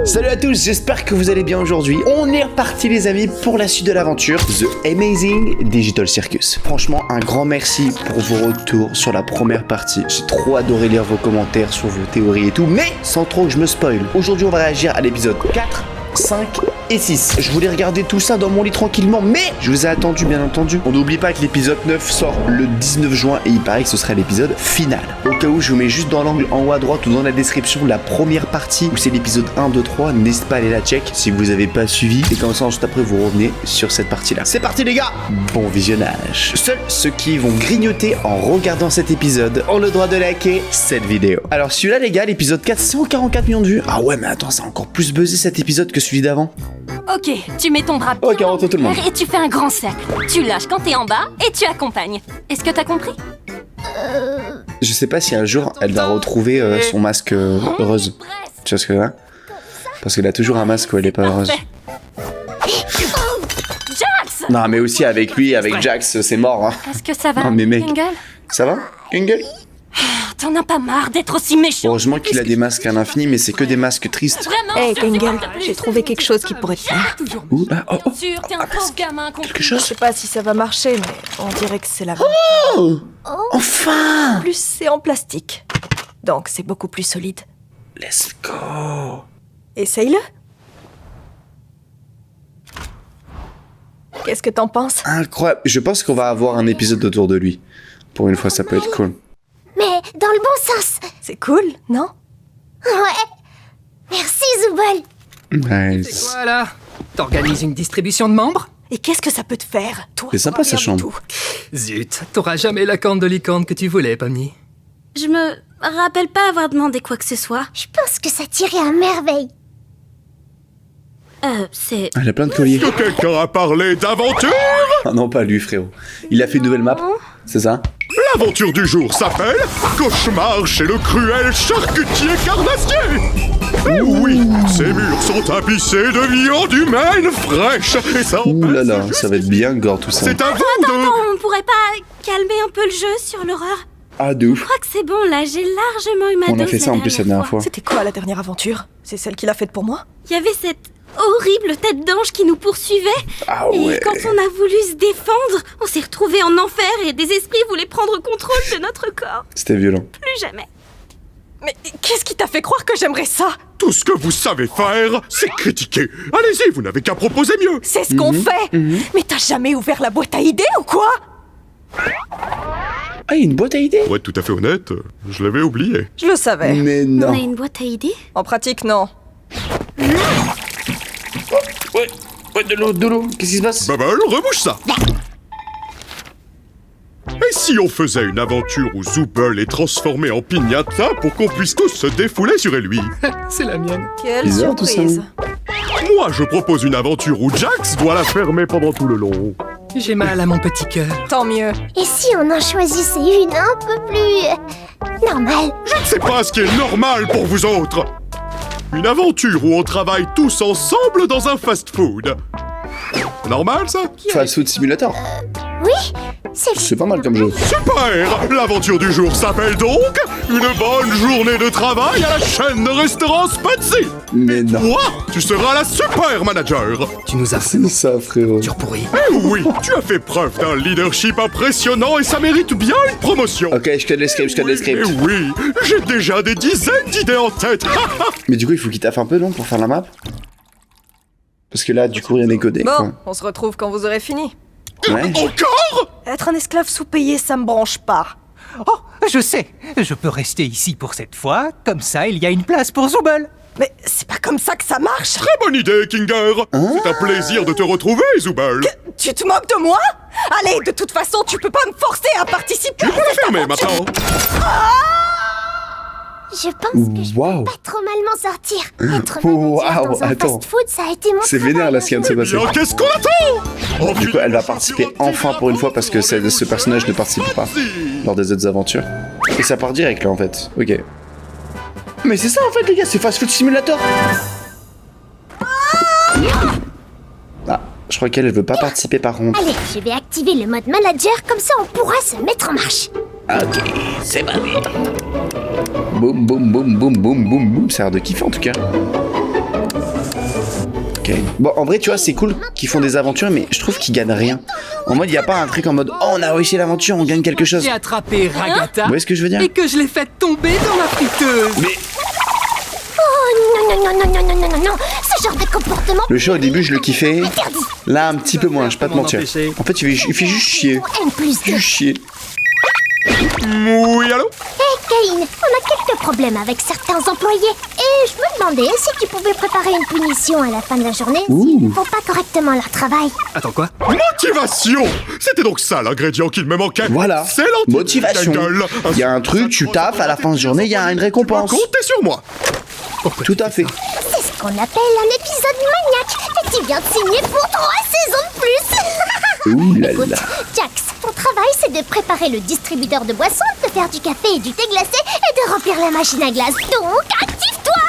Salut à tous, j'espère que vous allez bien aujourd'hui. On est reparti les amis pour la suite de l'aventure The Amazing Digital Circus. Franchement, un grand merci pour vos retours sur la première partie. J'ai trop adoré lire vos commentaires sur vos théories et tout, mais sans trop que je me spoil. Aujourd'hui, on va réagir à l'épisode 4, 5 et 6. Je voulais regarder tout ça dans mon lit tranquillement, mais je vous ai attendu bien entendu. On n'oublie pas que l'épisode 9 sort le 19 juin et il paraît que ce sera l'épisode final. Au cas où, je vous mets juste dans l'angle en haut à droite ou dans la description la première partie où c'est l'épisode 1, 2, 3. N'hésitez pas à aller la check si vous n'avez pas suivi. Et comme ça, juste après, vous revenez sur cette partie-là. C'est parti les gars! Bon visionnage. Seuls ceux qui vont grignoter en regardant cet épisode ont le droit de liker cette vidéo. Alors celui-là les gars, l'épisode 4, 144 millions de vues. Ah ouais mais attends, ça a encore plus buzzé cet épisode que celui d'avant. Ok, tu mets ton drap Ok, on retourne tout le monde. et tu fais un grand cercle. Tu lâches quand t'es en bas et tu accompagnes. Est-ce que t'as compris? Je sais pas si un jour elle va retrouver son masque heureuse. Tu vois ce que je veux dire? Parce qu'elle a toujours un masque où elle est pas heureuse. Jax! Non mais aussi avec lui, avec Jax, c'est mort hein. Est-ce que ça va, Non, mais mec. Kringle? Ça va Kringle? T'en as pas marre d'être aussi méchant? Heureusement qu'il a des masques à l'infini, mais c'est que des masques tristes. Vraiment, Hey je te Kringle, supporte plus. j'ai trouvé quelque chose qui pourrait te plaire. Ouh, ah, oh, oh. Bien sûr, t'es un pauvre gamin con. Quelque Je chose? sais pas si ça va marcher, mais on dirait que c'est la bonne. Oh enfin! En plus, c'est en plastique. Donc c'est beaucoup plus solide. Let's go! Essaye-le. Qu'est-ce que t'en penses? Incroyable. Je pense qu'on va avoir un épisode autour de lui. Pour une fois, ça peut être cool. Mais dans le bon sens. C'est cool, non? Ouais. Merci, Zooble. Nice. Voilà, t'organises une distribution de membres? Et qu'est-ce que ça peut te faire? Toi, C'est sympa, rien sa du chambre. tout. Zut, t'auras jamais la corne de licorne que tu voulais, Pomni. Je me rappelle pas avoir demandé quoi que ce soit. Je pense que ça tirait à merveille. C'est... Elle a plein de colliers. Que quelqu'un a parlé d'aventure? Ah non, pas lui, frérot. Il a fait une nouvelle map. C'est ça? L'aventure du jour s'appelle Cauchemar chez le cruel charcutier carnassier. Eh oui, ces murs sont tapissés de viande humaine fraîche et ça Ouh empêche là là, de ça va être bien gore tout ça. C'est à vous de... On pourrait pas calmer un peu le jeu sur l'horreur? Ah de ouf. Je crois que c'est bon là, j'ai largement eu ma dose On a fait ça en plus la dernière fois. C'était quoi la dernière aventure? C'est celle qu'il a faite pour moi? Il y avait cette horrible tête d'ange qui nous poursuivait. Ah ouais. Et quand on a voulu se défendre, on s'est retrouvés en enfer et des esprits voulaient prendre contrôle de notre corps. C'était violent. Plus jamais. Mais qu'est-ce qui t'a fait croire que j'aimerais ça? Tout ce que vous savez faire, c'est critiquer. Allez-y, vous n'avez qu'à proposer mieux. C'est ce qu'on fait! Mais t'as jamais ouvert la boîte à idées ou quoi? Ah, il y a une boîte à idées? Pour être tout à fait honnête, je l'avais oublié. Je le savais. Mais On a non. une boîte à idées? En pratique, non. Ouais, de l'eau. Qu'est-ce qui se passe? Bubble, rebouche ça. Et si on faisait une aventure où Zooble est transformé en piñata pour qu'on puisse tous se défouler sur lui? C'est la mienne. Quelle Bizarre, tout ça. surprise. Moi, je propose une aventure où Jax doit la fermer pendant tout le long. J'ai mal à mon petit cœur. Tant mieux. Et si on en choisissait une un peu plus... normale? Je ne sais pas ce qui est normal pour vous autres. Une aventure où on travaille tous ensemble dans un fast-food. Normal, ça? Fast Food Simulator. Oui, C'est pas mal comme jeu. Super! L'aventure du jour s'appelle donc une bonne journée de travail à la chaîne de restaurants Spatsy. Mais non. Toi, tu seras la super manager. Tu nous as C'est ça, frérot. pourri. Eh oui, tu as fait preuve d'un leadership impressionnant et ça mérite bien une promotion. Ok, je connais le script, Eh oui, j'ai déjà des dizaines d'idées en tête. Mais du coup, il faut qu'il taffe un peu, non, pour faire la map? Parce que là, du coup, rien n'est codé. Bon, on se retrouve quand vous aurez fini. quoi. Ouais. Encore? Être un esclave sous-payé, ça me branche pas. Oh, je sais, je peux rester ici pour cette fois, comme ça il y a une place pour Zooble. Mais c'est pas comme ça que ça marche. Très bonne idée, Kinger. C'est un plaisir de te retrouver, Zooble. Tu te moques de moi? Allez, de toute façon, tu peux pas me forcer à participer. Tu peux la fermer maintenant. je pense que je Waouh. peux pas trop mal m'en sortir. Être manager Waouh, dans un attends. fast-food, ça a été mon C'est travail. vénère là ce qui vient de se passer. Bien, qu'est-ce qu'on attend? Du coup, elle va participer enfin pour une fois parce que ce personnage ne participe pas lors des autres aventures. Et ça part direct là en fait. Ok. Mais c'est ça en fait les gars, c'est Fast Food Simulator. Ah, je crois qu'elle veut pas participer par contre. Allez, je vais activer le mode manager, comme ça on pourra se mettre en marche. Ok, c'est parti. Boum boum boum boum boum boum boum, ça a l'air de kiffer en tout cas. Ok. Bon, en vrai, tu vois, c'est cool qu'ils font des aventures, mais je trouve qu'ils gagnent rien. En mode, il y a pas un truc en mode, oh, on a réussi l'aventure, on gagne quelque chose. J'ai attrapé Ragata Vous voyez ce que je veux dire? et que je l'ai fait tomber dans la friteuse. Mais Oh non, non, non, non, non, non, non, non. Ce genre de comportement... le chat, au début, je le kiffais. Là, un petit peu moins, je vais pas te Comment mentir. l'empêcher? En fait, il fait juste chier. N plus 2. Juste chier. Oui, allô? Hé, Cain, on a quelques problèmes avec certains employés. Et je me demandais si tu pouvais préparer une punition à la fin de la journée s'ils ne font pas correctement leur travail. Attends, quoi? Motivation! C'était donc ça l'ingrédient qu'il me manquait. Voilà. C'est l'anti- Motivation. Ta gueule. Il y a un truc, tu taffes, à la fin de journée, il y a une récompense. Comptez sur moi. Pourquoi Tout à fait. C'est ce qu'on appelle un épisode maniaque. Et tu viens de signer pour 3 saisons de plus. Ouh là Écoute, là. Jax, ton travail c'est de préparer le distributeur de boissons, de faire du café et du thé glacé et de remplir la machine à glace. Donc, active-toi!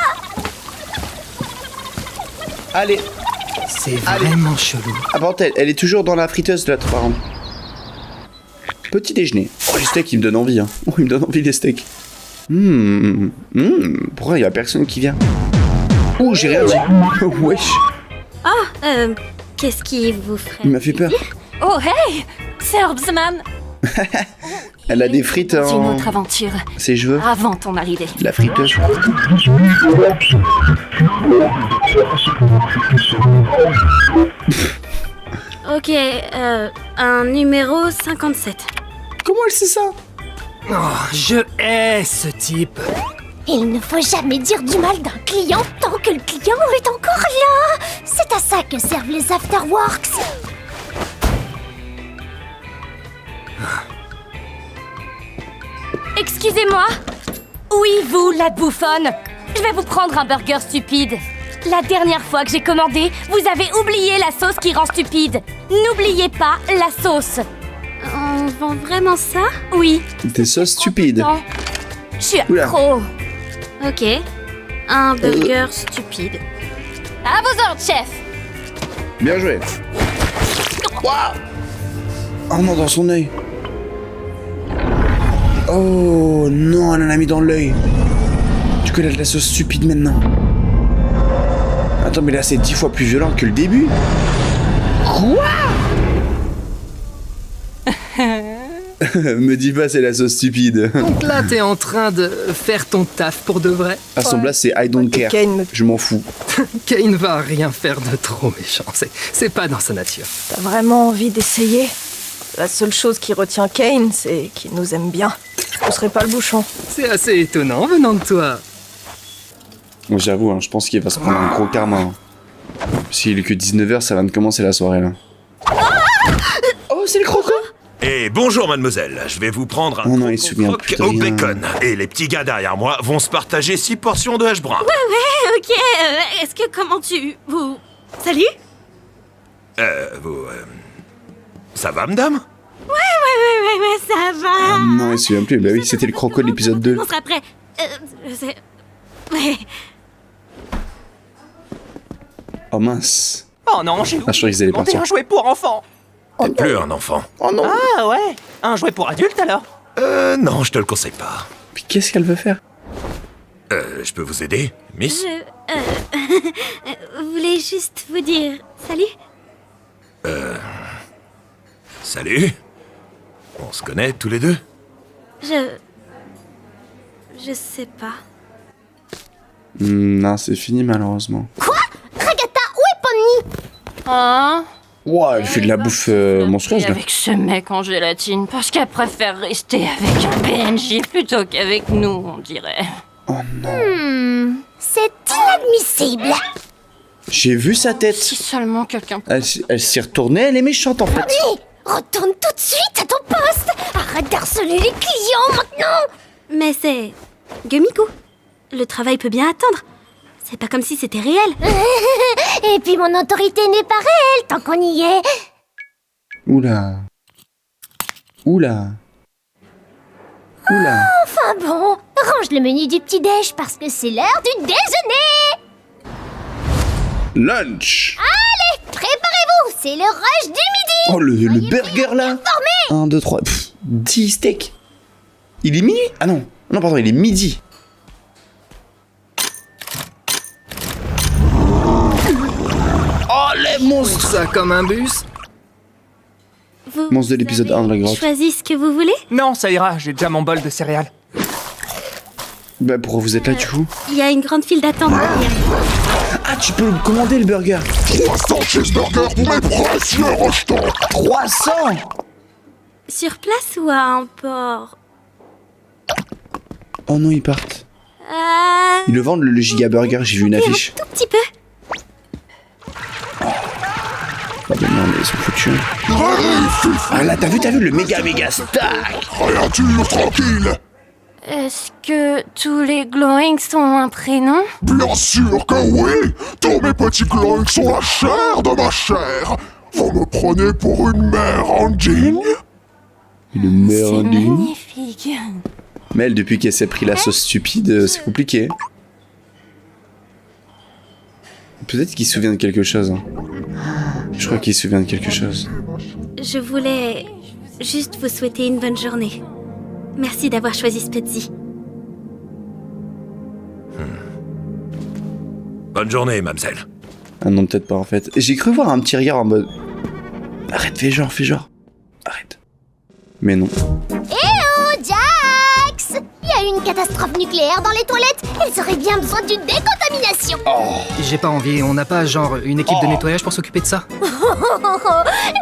Allez. C'est vraiment chelou. Ah, par contre, elle est toujours dans la friteuse, l'autre, par contre. Petit déjeuner. Oh, les steaks, ils me donnent envie, hein. Oh, ils me donnent envie, les steaks. Pourquoi il y a personne qui vient? Oh, j'ai rien dit. Wesh. Qu'est-ce qui vous ferait... Il m'a fait peur. Oh hey, c'est Herbsman. Elle a des frites Une en... autre aventure ses cheveux. avant ton arrivée. La friteuse. Ok, un numéro 57. Comment elle sait ça? Oh, je hais ce type. Il ne faut jamais dire du mal d'un client tant que le client est encore là. C'est à ça que servent les afterworks. Excusez-moi. Oui, vous, la bouffonne. Je vais vous prendre un burger stupide. La dernière fois que j'ai commandé, vous avez oublié la sauce qui rend stupide. N'oubliez pas la sauce. On vend vraiment ça? Oui. Des sauces stupides. Non. Je suis Oula. accro. Ok. Un burger stupide. À vos ordres, chef. Bien joué. Oh non, dans son œil. Oh non, elle en a mis dans l'œil. Du coup, elle a de la sauce stupide maintenant. Attends, mais là, c'est 10 fois plus violent que le début. Quoi? Me dis pas, c'est la sauce stupide. Donc là, t'es en train de faire ton taf pour de vrai. À son place, c'est I don't care. Je m'en fous. Kane va rien faire de trop méchant. C'est pas dans sa nature. T'as vraiment envie d'essayer? La seule chose qui retient Kane, c'est qu'il nous aime bien. Je serais pas le bouchon. C'est assez étonnant venant de toi. Bon, j'avoue, hein, je pense qu'il va se prendre un gros karma. Hein. S'il est que 19h, ça va de commencer la soirée là. Oh, c'est le croco! Et bonjour mademoiselle, je vais vous prendre un Oh non, il se souvient plus de au rien. bacon. Et les petits gars derrière moi vont se partager 6 portions de hash brown. Ok, est-ce que comment tu... Vous... Salut? Ça va madame? Ouais, ça va. Non, il se souvient plus. Bah oui, c'était le croco de l'épisode 2. On sera prêt. Ouais. Oh mince. Oh non, j'ai Ah, je croyais qu'ils allaient demandé partir. un jouet pour enfants. T'es plus un enfant. Oh non! Ah ouais, un jouet pour adultes alors? Non, je te le conseille pas. Puis qu'est-ce qu'elle veut faire? Je peux vous aider, miss? Je voulais juste vous dire salut. Salut. On se connaît tous les deux? Je sais pas. Non, c'est fini malheureusement. Quoi? Ragata, où est Pony? Hein? Ouah, elle fait de la bouffe monstrueuse là. Avec ce mec en gélatine, parce qu'elle préfère rester avec un PNJ plutôt qu'avec nous, on dirait. Oh non. C'est inadmissible. J'ai vu sa tête. Si seulement quelqu'un... Elle s'est retournée, elle est méchante en fait. Pony, retourne tout de suite à ton poste. Arrête d'harceler les clients maintenant. Mais c'est... Gumico. Le travail peut bien attendre. C'est pas comme si c'était réel. Et puis mon autorité n'est pas réelle tant qu'on y est. Oula. Oula. Oula. Enfin bon, range le menu du petit-déj parce que c'est l'heure du déjeuner. Lunch. Allez, préparez-vous, c'est le rush du midi. Oh, le burger là. 1, 2, 3. 10 steaks. Il est minuit? Ah non. Non, pardon, il est midi. Monstre. Ça comme un bus. Vous Monstre de l'épisode 1 de la grotte. Choisis ce que vous voulez. Non, ça ira, j'ai déjà mon bol de céréales. Bah pourquoi vous êtes là du coup? Il y a une grande file d'attente derrière. Ah, tu peux commander le burger. 300 cheeseburgers pour mes précieux rejetons. 300. Sur place ou à un port? Oh non, ils partent. Ils le vendent le giga burger, j'ai vu une affiche. Un tout petit peu. Ah bah non, mais ils sont foutus. Ah là, t'as vu le méga stack. Rien dur, tranquille. Est-ce que tous les glowings ont un prénom? Bien sûr que oui. Tous mes petits glowings sont la chair de ma chair. Vous me prenez pour une mère indigne? Une mère C'est indigne. magnifique. Mel, depuis qu'elle s'est pris la sauce stupide, c'est compliqué. Peut-être qu'il se souvient de quelque chose. Hein. Je crois qu'il se souvient de quelque chose. Je voulais juste vous souhaiter une bonne journée. Merci d'avoir choisi Spetsy. Bonne journée, mademoiselle. Ah non, peut-être pas en fait. J'ai cru voir un petit regard en mode... Arrête, fais genre. Arrête. Mais non. Oh, Jax! Il y a eu une catastrophe nucléaire dans les toilettes. Elles auraient bien besoin d'une décontamination. J'ai pas envie, on n'a pas genre une équipe de nettoyage pour s'occuper de ça?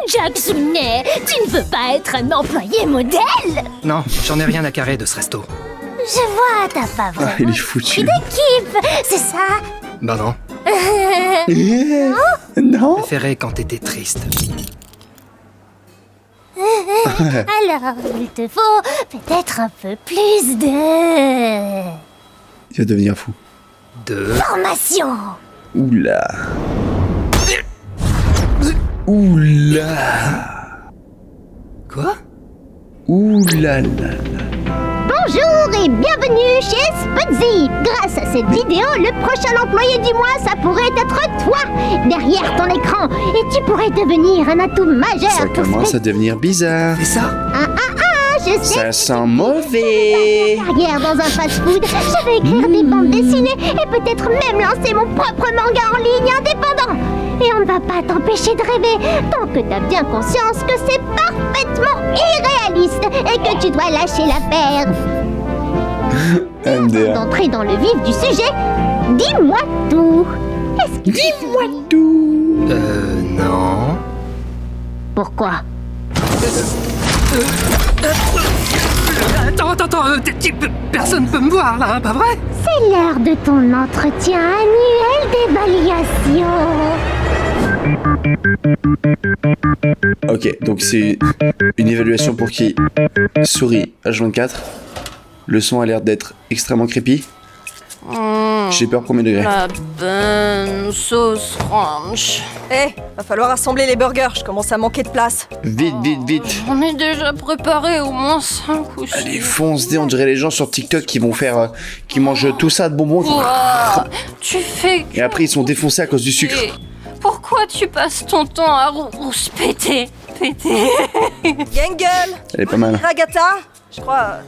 Jax, mais tu ne veux pas être un employé modèle? Non, j'en ai rien à carrer de ce resto. Je vois, t'as pas Ah, vraiment il est foutu. d'équipe, c'est ça? Bah non, Non. préféré quand t'étais triste. Alors, il te faut peut-être un peu plus de... Il va devenir fou. formation. Oula. Oula. Quoi? Oula là. Bonjour et bienvenue chez Spudzy. Grâce à cette vidéo, le prochain employé du mois, ça pourrait être toi, derrière ton écran. Et tu pourrais devenir un atout majeur Ça pour commence à devenir bizarre. Et ça? je sais. Ça sent mauvais. Carrière dans un fast-food, je vais écrire des bandes dessinées et peut-être même lancer mon propre manga en ligne indépendant. Et on ne va pas t'empêcher de rêver tant que t'as bien conscience que c'est parfaitement irréaliste et que tu dois lâcher l'affaire. MDR. D'entrer dans le vif du sujet, dis-moi tout. Dis-moi tout. Non. Pourquoi? Attends, personne peut me voir là, pas vrai? C'est l'heure de ton entretien annuel d'évaluation. Ok, donc c'est une évaluation pour qui? Souris H24. Le son a l'air d'être extrêmement creepy. J'ai peur premier degré. La bonne sauce ranch. Va falloir assembler les burgers, je commence à manquer de place. Vite. On est déjà préparé au moins 5 ou 6. Allez, fonce dé, on dirait les gens sur TikTok qui vont faire... qui mangent tout ça de bonbons. Ouah, tu fais Et après ils sont défoncés à cause du sucre. Pourquoi tu passes ton temps à rouspéter? Gangle! Elle est pas mal. Ragata! Je crois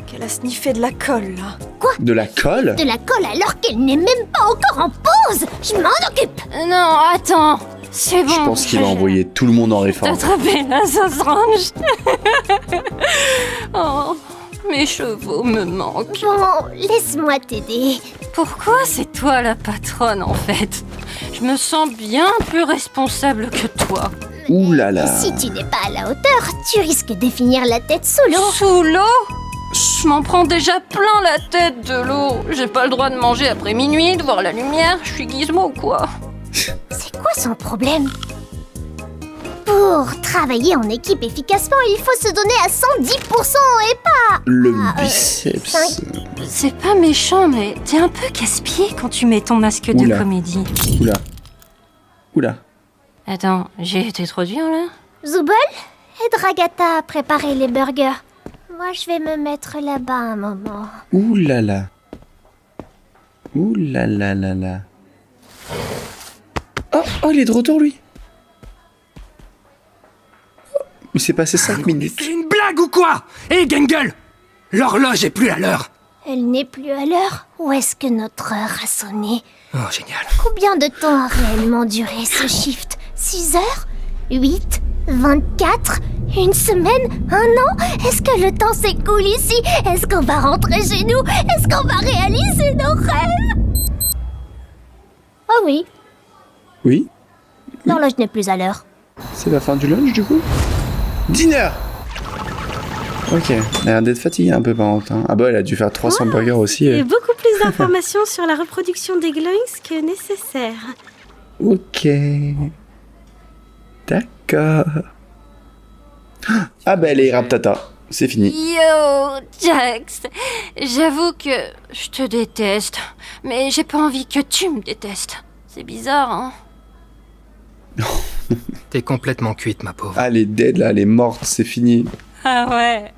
qu'elle a sniffé de la colle, là. De la colle? De la colle alors qu'elle n'est même pas encore en pause. Je m'en occupe. Non, attends. C'est bon. Je pense qu'il va envoyer tout le monde en réforme. Attraper la sauce ranch. Oh, mes chevaux me manquent. Bon, laisse-moi t'aider. Pourquoi c'est toi la patronne en fait? Je me sens bien plus responsable que toi. Ouh là là. Si tu n'es pas à la hauteur, tu risques de finir la tête sous l'eau. Sous l'eau? Je m'en prends déjà plein la tête de l'eau. J'ai pas le droit de manger après minuit, de voir la lumière. Je suis Gizmo ou quoi? C'est quoi son problème? Pour travailler en équipe efficacement, il faut se donner à 110% et pas... Le biceps. C'est pas méchant, mais t'es un peu casse-pied quand tu mets ton masque de Oula. comédie. Oula. Attends, j'ai été trop dur là? Zubul, aide Ragata à préparer les burgers. Moi, je vais me mettre là-bas un moment. Ouh là là. Ouh là là là là. Oh, il est de retour lui. Il s'est passé 5 minutes. C'est une blague ou quoi? Hé, Gangle! L'horloge est plus à l'heure. Elle n'est plus à l'heure. Où est-ce que notre heure a sonné? Oh, génial. Combien de temps a réellement duré ce shift? 6 heures 8 24 une semaine? Un an? Est-ce que le temps s'écoule ici? Est-ce qu'on va rentrer chez nous? Est-ce qu'on va réaliser nos rêves? Oh oui, Oui, l'horloge n'est plus à l'heure. c'est la fin du lunch du coup. Dîner. Ok, elle a l'air d'être fatiguée un peu par contre. Hein. Ah bah elle a dû faire 300 burgers aussi. Et beaucoup plus d'informations sur la reproduction des glowings que nécessaire. Ok. D'accord. Ah bah elle est Raptata. C'est fini. Yo, Jax, j'avoue que je te déteste, mais j'ai pas envie que tu me détestes. C'est bizarre, hein? T'es complètement cuite, ma pauvre. Ah elle est dead là, elle est morte, c'est fini. Ah ouais.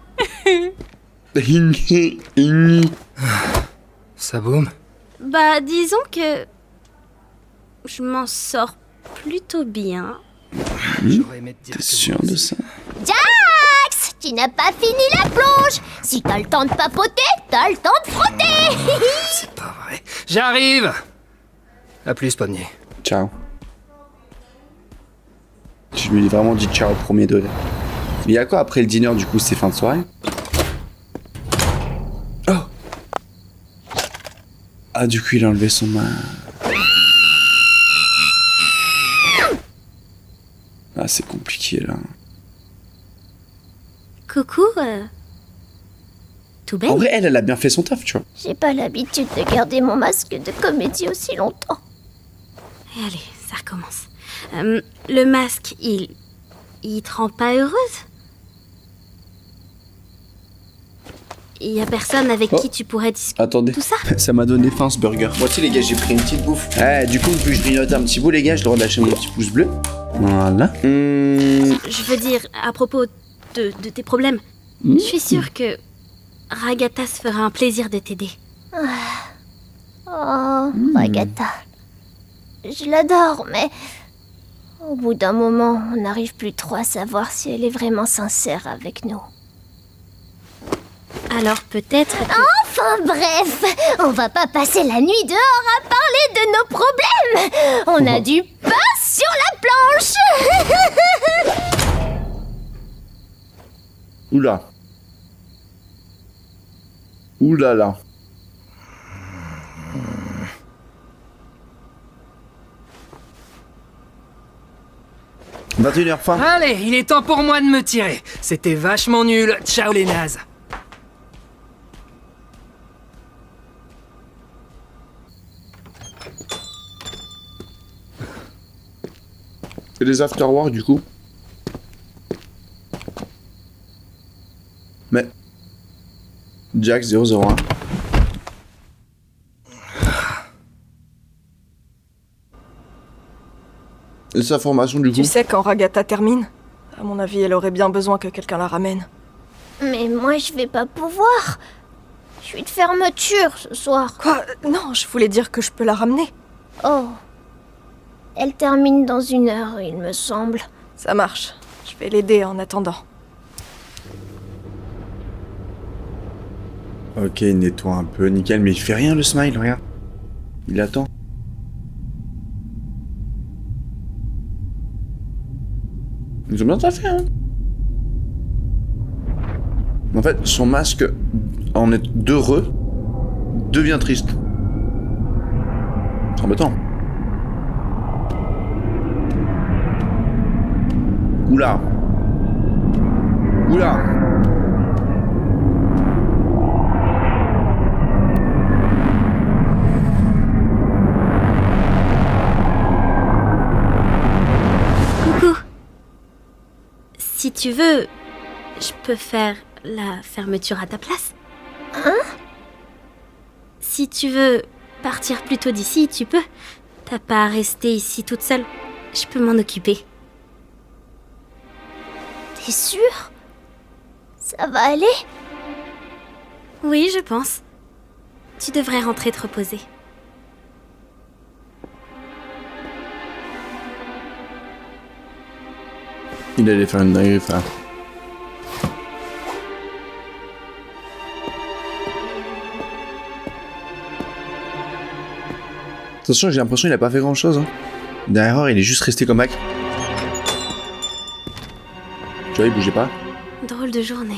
Ça boum? Bah, disons que... je m'en sors plutôt bien. J'aurais aimé te dire T'es que sûr moi de aussi. ça? Jax, tu n'as pas fini la plonge. Si t'as le temps de papoter, t'as le temps de frotter. C'est pas vrai. J'arrive! À plus, pommier. Ciao. Je lui ai vraiment dit ciao au premier degré. Mais y'a quoi après le dîner du coup, c'est fin de soirée? Oh! Ah du coup il a enlevé son masque. Ah c'est compliqué là. Coucou, tout En belle. vrai elle a bien fait son taf tu vois. J'ai pas l'habitude de garder mon masque de comédie aussi longtemps. Et allez, ça recommence. Le masque, il te rend pas heureuse? Il y a personne avec qui tu pourrais discuter Attendez, tout ça? ça m'a donné faim ce burger. Moi aussi les gars j'ai pris une petite bouffe. Du coup vu que je grignote un petit bout les gars, je dois lâcher mon petit pouce bleu. Voilà. Je veux dire, à propos de tes problèmes, je suis sûre que Ragata se fera un plaisir de t'aider. Oh, Ragata. Je l'adore, mais au bout d'un moment, on n'arrive plus trop à savoir si elle est vraiment sincère avec nous. Alors peut-être que... Enfin bref, on va pas passer la nuit dehors à parler de nos problèmes. On a du pain sur la planche. Oula. Oulala. « 21h fin. Allez, il est temps pour moi de me tirer. C'était vachement nul. Ciao les nazes. Et les afterworks du coup. Mais... Jack 001. Et sa formation du coup. Tu sais, quand Ragata termine, à mon avis, elle aurait bien besoin que quelqu'un la ramène. Mais moi, je vais pas pouvoir. Je suis de fermeture ce soir. Quoi? Non, je voulais dire que je peux la ramener. Oh. Elle termine dans 1 heure, il me semble. Ça marche. Je vais l'aider en attendant. Ok, il nettoie un peu, nickel, mais il fait rien le smile, regarde. Il attend. Ils ont bien fait, hein. En fait, son masque, en être d'heureux, devient triste. C'est embêtant. Oula. Oula. Coucou. Si tu veux, je peux faire la fermeture à ta place. Hein? Si tu veux partir plus tôt d'ici, tu peux. T'as pas à rester ici toute seule. Je peux m'en occuper. T'es sûre? Ça va aller? Oui, je pense. Tu devrais rentrer te reposer. Il allait faire une dinguerie, frère. Attention, j'ai l'impression qu'il a pas fait grand chose. Hein. Derrière, il est juste resté comme hack. Tu vois, il bougeait pas. Drôle de journée.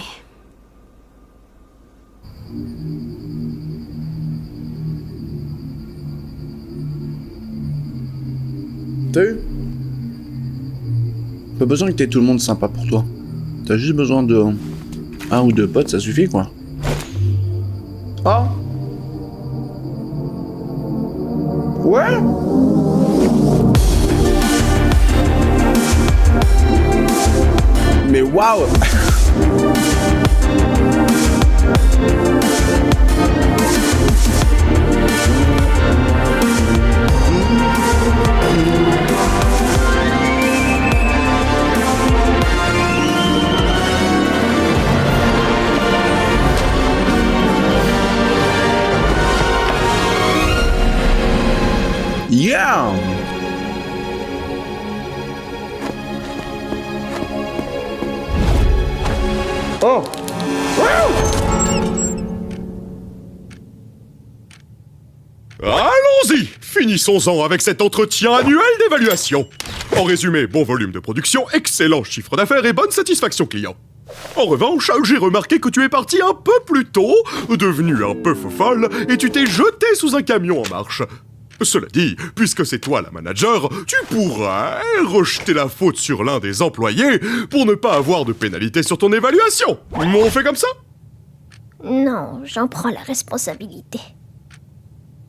T'as vu? Pas besoin que t'aies tout le monde sympa pour toi. T'as juste besoin de... un ou deux potes, ça suffit, quoi. Ah! Ouais! Mais waouh! Yeah! Oh! Allons-y! Finissons-en avec cet entretien annuel d'évaluation. En résumé, bon volume de production, excellent chiffre d'affaires et bonne satisfaction client. En revanche, j'ai remarqué que tu es parti un peu plus tôt, devenu un peu folle, et tu t'es jeté sous un camion en marche. Cela dit, puisque c'est toi la manager, tu pourrais rejeter la faute sur l'un des employés pour ne pas avoir de pénalité sur ton évaluation. On fait comme ça? Non, j'en prends la responsabilité.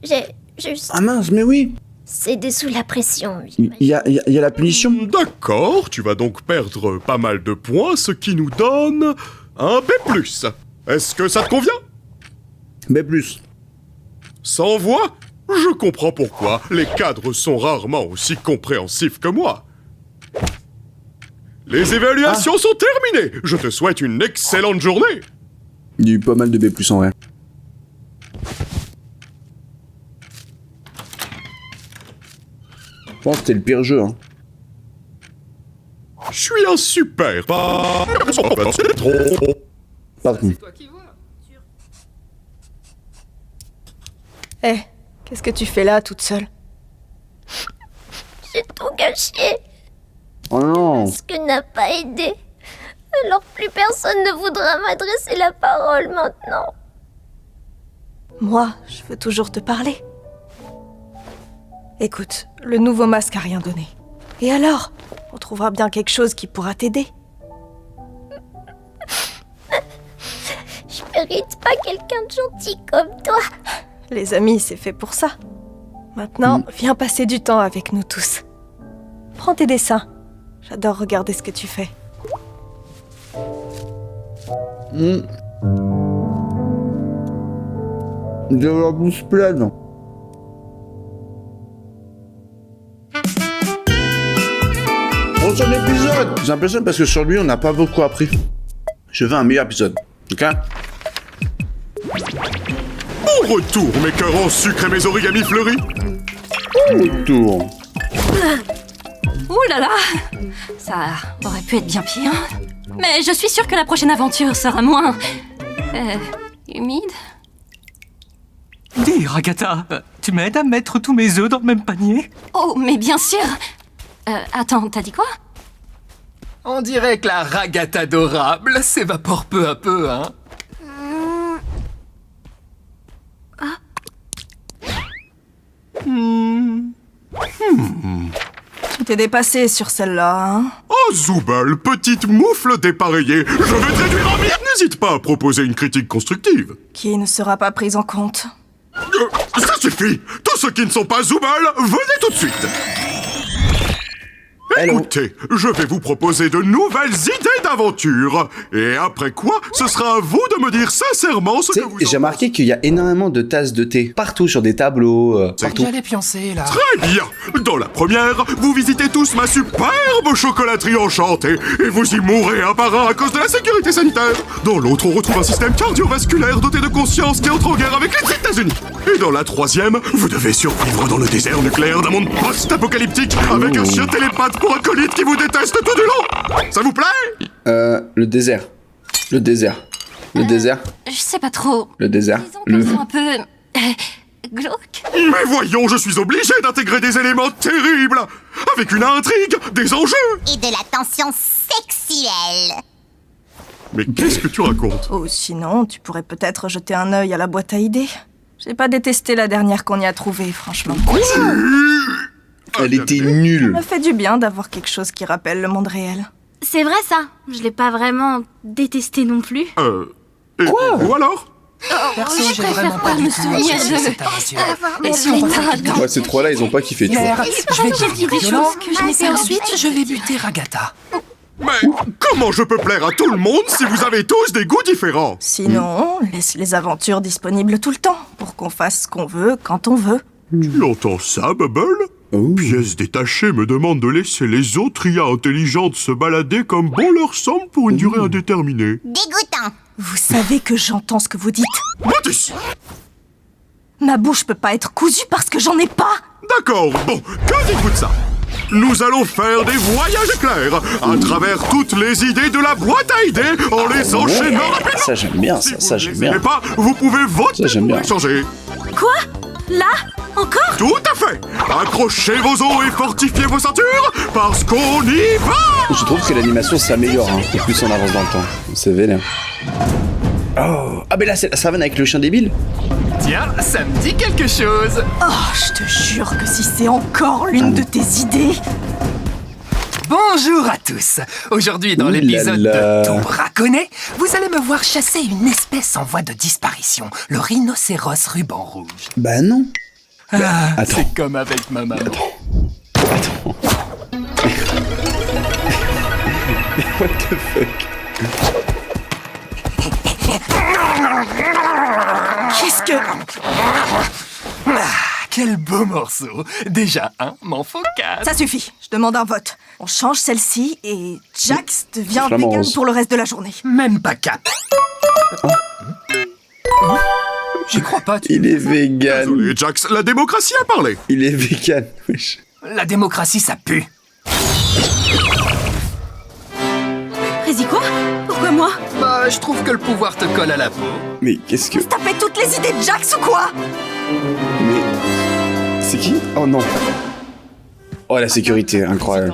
J'ai juste Ah mince, mais oui! cédé sous la pression. Il y a la punition. D'accord, tu vas donc perdre pas mal de points, ce qui nous donne un B+. Est-ce que ça te convient? Mais plus. Sans voix? Je comprends pourquoi. Les cadres sont rarement aussi compréhensifs que moi. Les évaluations sont terminées. Je te souhaite une excellente journée. Il y a eu pas mal de B+, en vrai. Je pense que c'était le pire jeu, hein. Je suis un super... Pardon. Eh, qu'est-ce que tu fais là, toute seule? J'ai tout gâché. Oh non! Ce que n'a pas aidé. Alors plus personne ne voudra m'adresser la parole maintenant. Moi, je veux toujours te parler. Écoute, le nouveau masque a rien donné. Et alors? On trouvera bien quelque chose qui pourra t'aider. Je mérite pas quelqu'un de gentil comme toi. Les amis, c'est fait pour ça. Maintenant, viens passer du temps avec nous tous. Prends tes dessins. J'adore regarder ce que tu fais. J'ai la bouche pleine. Prochain épisode! J'ai l'impression parce que sur lui, on n'a pas beaucoup appris. Je veux un meilleur épisode. Ok? Au retour, mes cœurs en sucre et mes origamis fleuris. Retour. Ouh là là! Ça aurait pu être bien pire. Mais je suis sûre que la prochaine aventure sera moins... humide. Dis, Ragata, tu m'aides à mettre tous mes œufs dans le même panier? Oh, mais bien sûr! Attends, t'as dit quoi? On dirait que la Ragata adorable s'évapore peu à peu, hein. Tu t'es dépassé sur celle-là, hein? Oh, Zooble, petite moufle dépareillée. Je vais te réduire en miettes. N'hésite pas à proposer une critique constructive. Qui ne sera pas prise en compte. Ça suffit. Tous ceux qui ne sont pas Zooble, venez tout de suite. Hello. Écoutez, je vais vous proposer de nouvelles idées d'aventure. Et après quoi, ce sera à vous de me dire sincèrement ce Tu que sais, vous j'ai remarqué qu'il y a énormément de tasses de thé. Partout sur des tableaux, partout. J'allais pioncer, là. Très bien. Dans la première, vous visitez tous ma superbe chocolaterie enchantée et vous y mourrez un par un à cause de la sécurité sanitaire. Dans l'autre, on retrouve un système cardiovasculaire doté de conscience qui entre en guerre avec les États-Unis. Et dans la troisième, vous devez survivre dans le désert nucléaire d'un monde post-apocalyptique avec un chien télépathe pour acolyte qui vous déteste tout du long. Ça vous plaît? Le désert. Le désert. Le désert. Je sais pas trop. Le désert. Disons qu'ils sont un peu... glauques. Mais voyons, je suis obligé d'intégrer des éléments terribles avec une intrigue, des enjeux. Et de la tension sexuelle. Mais qu'est-ce que tu racontes? Oh, sinon, tu pourrais peut-être jeter un œil à la boîte à idées. J'ai pas détesté la dernière qu'on y a trouvée, franchement. Elle était Ça nulle. m'a fait du bien d'avoir quelque chose qui rappelle le monde réel. C'est vrai ça, je l'ai pas vraiment détesté non plus. Et vous alors? Perso, j'ai vraiment pas du tout souvenir apprécié de- cette aventure. Et si on refait Ouais, ces trois-là, ils ont pas kiffé, tu vois. Mère, je vais j'ai dit devenir des violent, choses que je n'ai et pas ensuite envie. je vais buter Agatha. Mais comment je peux plaire à tout le monde si vous avez tous des goûts différents? Sinon, laisse les aventures disponibles tout le temps, pour qu'on fasse ce qu'on veut, quand on veut. Tu entends ça, Bubble? Pièce détachée me demande de laisser les autres IA intelligentes se balader comme bon leur semble pour une durée indéterminée. Dégoûtant. Vous savez que j'entends ce que vous dites. Mathis! Ma bouche peut pas être cousue parce que j'en ai pas. D'accord, bon, que dites-vous de ça? Nous allons faire des voyages éclairs à travers toutes les idées de la boîte à idées en les enchaînant rapidement. Ça, j'aime bien, Si ça, vous ça, ne j'aime les bien. aimez pas, vous pouvez voter Ça, j'aime pour bien. échanger. Quoi? Là? Encore? Tout à fait. Accrochez vos os et fortifiez vos ceintures parce qu'on y va. Je trouve que l'animation s'améliore, hein, et plus on avance dans le temps. C'est vénère. Oh, ah, mais là, c'est la savane avec le chien débile. Tiens, ça me dit quelque chose. Oh, je te jure que si c'est encore l'une de tes idées... Bonjour à tous. Aujourd'hui, dans Ouh là l'épisode là. de Tout braconner, vous allez me voir chasser une espèce en voie de disparition, le rhinocéros ruban rouge. Bah non. Ah, attends. c'est comme avec ma maman. Attends. What the fuck? Qu'est-ce que... Ah, quel beau morceau. Déjà un, m'en faut 4. Ça suffit, je demande un vote. On change celle-ci et Jax devient Flamand vegan rose. pour le reste de la journée. Même pas 4. J'y crois pas, tu... Il est vegan. Désolé, Jax, la démocratie a parlé. Il est vegan. Wesh. La démocratie, ça pue. Prési quoi? Pourquoi moi? Bah, je trouve que le pouvoir te colle à la peau. Mais qu'est-ce que... Tapez toutes les idées de Jax ou quoi? Mais... C'est qui? Oh non. Oh, la sécurité, incroyable.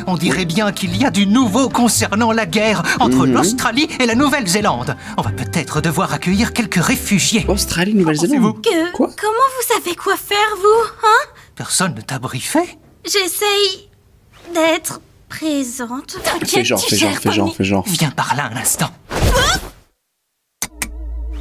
On dirait bien qu'il y a du nouveau concernant la guerre entre l'Australie et la Nouvelle-Zélande. On va peut-être devoir accueillir quelques réfugiés. Australie, Nouvelle-Zélande. Comment vous savez quoi faire, vous? Hein? Personne ne t'a briefé? J'essaye d'être présente. Fais genre, fais genre, fais genre, fais genre. Viens par là un instant.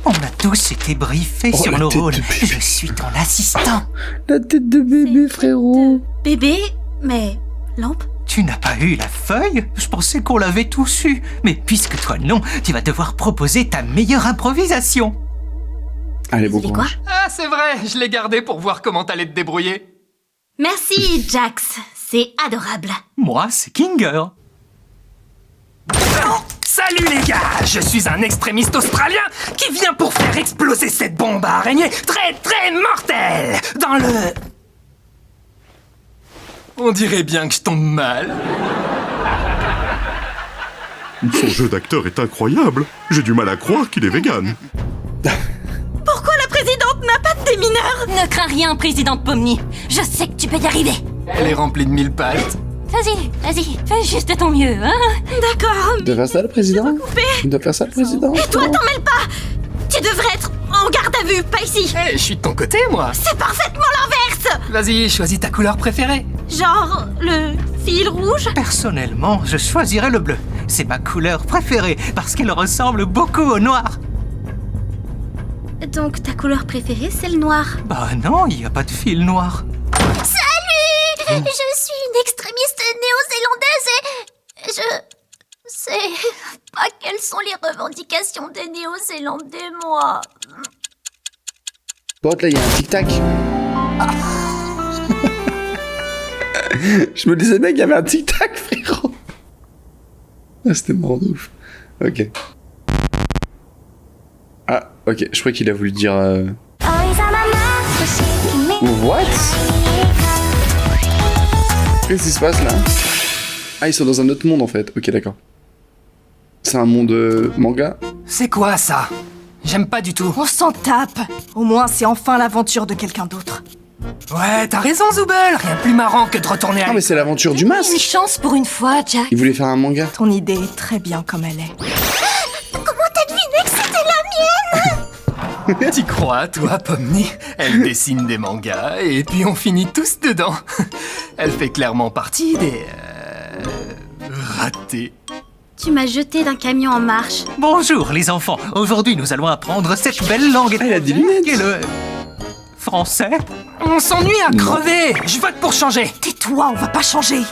On a tous été briefés Oh, sur la nos tête rôles. de bébé. Je suis ton assistant. La tête de bébé, frérot. Bébé, mais lampe? Tu n'as pas eu la feuille? Je pensais qu'on l'avait tous eu. Mais puisque toi non, tu vas devoir proposer ta meilleure improvisation. Allez, bon Vous voulez quoi? courage. Ah, c'est vrai, je l'ai gardé pour voir comment t'allais te débrouiller. Merci, Jax. C'est adorable. Moi, c'est Kinger. Salut les gars, je suis un extrémiste australien qui vient pour faire exploser cette bombe à araignée très très mortelle dans le... On dirait bien que je tombe mal. Son jeu d'acteur est incroyable. J'ai du mal à croire qu'il est vegan. Pourquoi la présidente n'a pas de démineur? Ne crains rien, présidente Pomni. Je sais que tu peux y arriver. Elle est remplie de mille pattes. Vas-y, fais juste de ton mieux, hein. D'accord, Il doit faire ça, le président? Il doit faire ça, le président? mais toi, t'en mêles pas. Tu devrais être en garde à vue, pas ici. Eh, je suis de ton côté, moi. C'est parfaitement l'inverse. Vas-y, choisis ta couleur préférée. Genre, le fil rouge? Personnellement, je choisirais le bleu. C'est ma couleur préférée parce qu'elle ressemble beaucoup au noir. Donc ta couleur préférée, c'est le noir. Bah non, il n'y a pas de fil noir. Je suis une extrémiste néo-zélandaise et je sais pas quelles sont les revendications des Néo-Zélandais, moi. Bon, là, il y a un tic-tac. Je me disais bien qu'il y avait un tic-tac, frérot. Ah, c'était marrant de ouf. Ok. Ah, ok, je crois qu'il a voulu dire... What? Qu'est-ce qui se passe là? Ah, ils sont dans un autre monde en fait. Ok, d'accord. C'est un monde manga? C'est quoi ça? J'aime pas du tout. On s'en tape. Au moins, c'est enfin l'aventure de quelqu'un d'autre. Ouais, t'as raison, Zooble. Rien de plus marrant que de retourner à Ah mais c'est l'aventure du Une masque. chance pour une fois, Jack. Il voulait faire un manga. Ton idée est très bien comme elle est. T'y crois, toi, Pomni? Elle dessine des mangas et puis on finit tous dedans. Elle fait clairement partie des... ratés. Tu m'as jeté d'un camion en marche. Bonjour les enfants, aujourd'hui nous allons apprendre cette belle langue Ah, il a des lunettes. qui est le... français. On s'ennuie à crever. Je vote pour changer. Tais-toi, on va pas changer.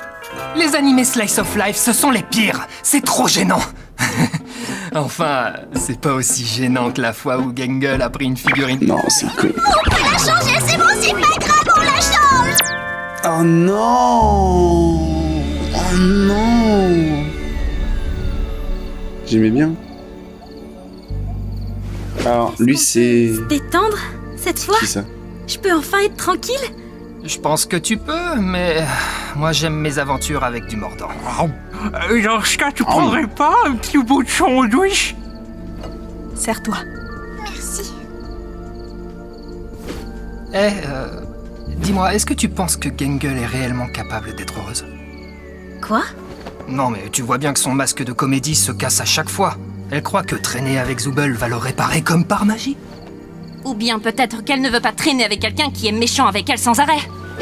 Les animés Slice of Life, ce sont les pires. C'est trop gênant. Enfin, c'est pas aussi gênant que la fois où Gangle a pris une figurine. Non, c'est cool. La changer, c'est bon, c'est pas grave, on la change. Oh non. Oh non. J'aimais bien. Alors, lui, c'est... Détendre cette fois. Qui ça? Je peux enfin être tranquille. Je pense que tu peux, mais moi j'aime mes aventures avec du mordant. Dans ce cas, tu prendrais pas un petit bout de sandwich? Serre-toi. Merci. Dis-moi, est-ce que tu penses que Gangle est réellement capable d'être heureuse? Quoi? Non, mais tu vois bien que son masque de comédie se casse à chaque fois. Elle croit que traîner avec Zooble va le réparer comme par magie. Ou bien peut-être qu'elle ne veut pas traîner avec quelqu'un qui est méchant avec elle sans arrêt.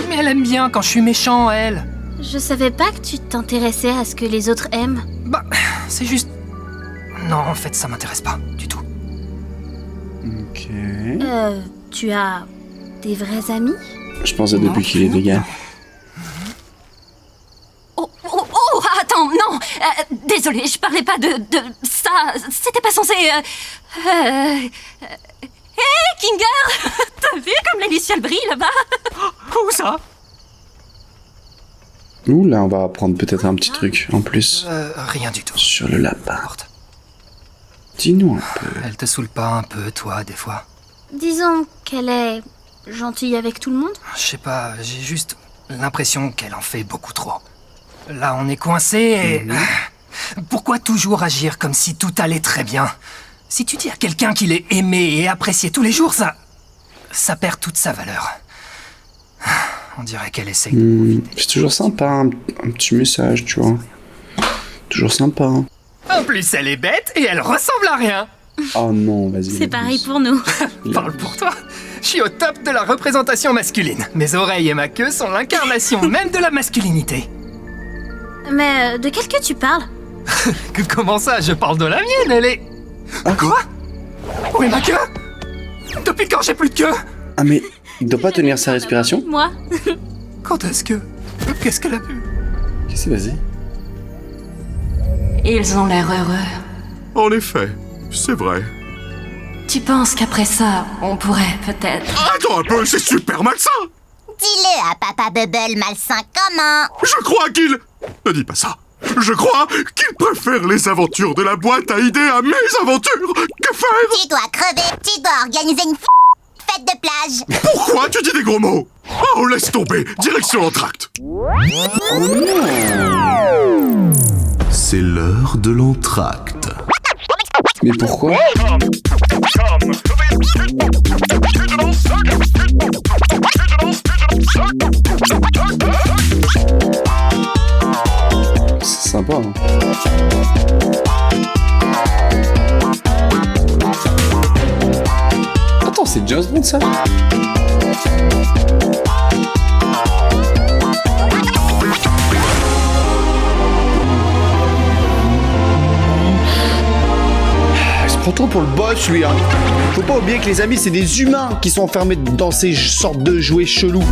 Mais elle aime bien quand je suis méchant, elle. Je savais pas que tu t'intéressais à ce que les autres aiment. Bah, c'est juste... Non, en fait, ça m'intéresse pas, du tout. Ok. Tu as des vrais amis? Je pense que depuis qu'il est vegan. Oh, attends, non. Désolée, je parlais pas de ça. C'était pas censé... Hé, Kinger. T'as vu comme les lucioles brillent là-bas? Où ça? Ouh, là, on va apprendre peut-être un petit truc en plus Rien du tout. sur le lapin. Dis-nous un peu. Elle te saoule pas un peu, toi, des fois? Disons qu'elle est gentille avec tout le monde. Je sais pas, j'ai juste l'impression qu'elle en fait beaucoup trop. Là, on est coincé et... Pourquoi toujours agir comme si tout allait très bien? Si tu dis à quelqu'un qu'il est aimé et apprécié tous les jours, ça perd toute sa valeur. On dirait qu'elle essaye de... C'est toujours sympa, un petit message, tu vois. Toujours sympa. Hein. En plus, elle est bête et elle ressemble à rien. Oh non, vas-y. C'est pareil pour nous. Parle pour toi. Je suis au top de la représentation masculine. Mes oreilles et ma queue sont l'incarnation même de la masculinité. Mais de quelle queue tu parles? Comment ça, je parle de la mienne, elle est... Quoi? Où est ma queue? Depuis quand j'ai plus de queue? Ah mais, il doit pas tenir sa respiration? Moi? Quand est-ce que... Qu'est-ce qu'elle a pu? Qu'est-ce que c'est, vas-y? Ils ont l'air heureux. En effet, c'est vrai. Tu penses qu'après ça, on pourrait peut-être... Attends un peu, c'est super malsain! Dis-le à Papa Bubble malsain comment? Je crois qu'il... Ne dis pas ça. Je crois qu'il préfère les aventures de la boîte à idées à mes aventures. Que faire? Tu dois crever, tu dois organiser une fête de plage. Pourquoi tu dis des gros mots? Oh, laisse tomber. Direction l'entracte. C'est l'heure de l'entracte. Mais pourquoi? C'est sympa. Hein. Attends, c'est James Bond ça? Prends-toi pour le boss, lui, hein. Faut pas oublier que les amis, c'est des humains qui sont enfermés dans ces sortes de jouets chelous.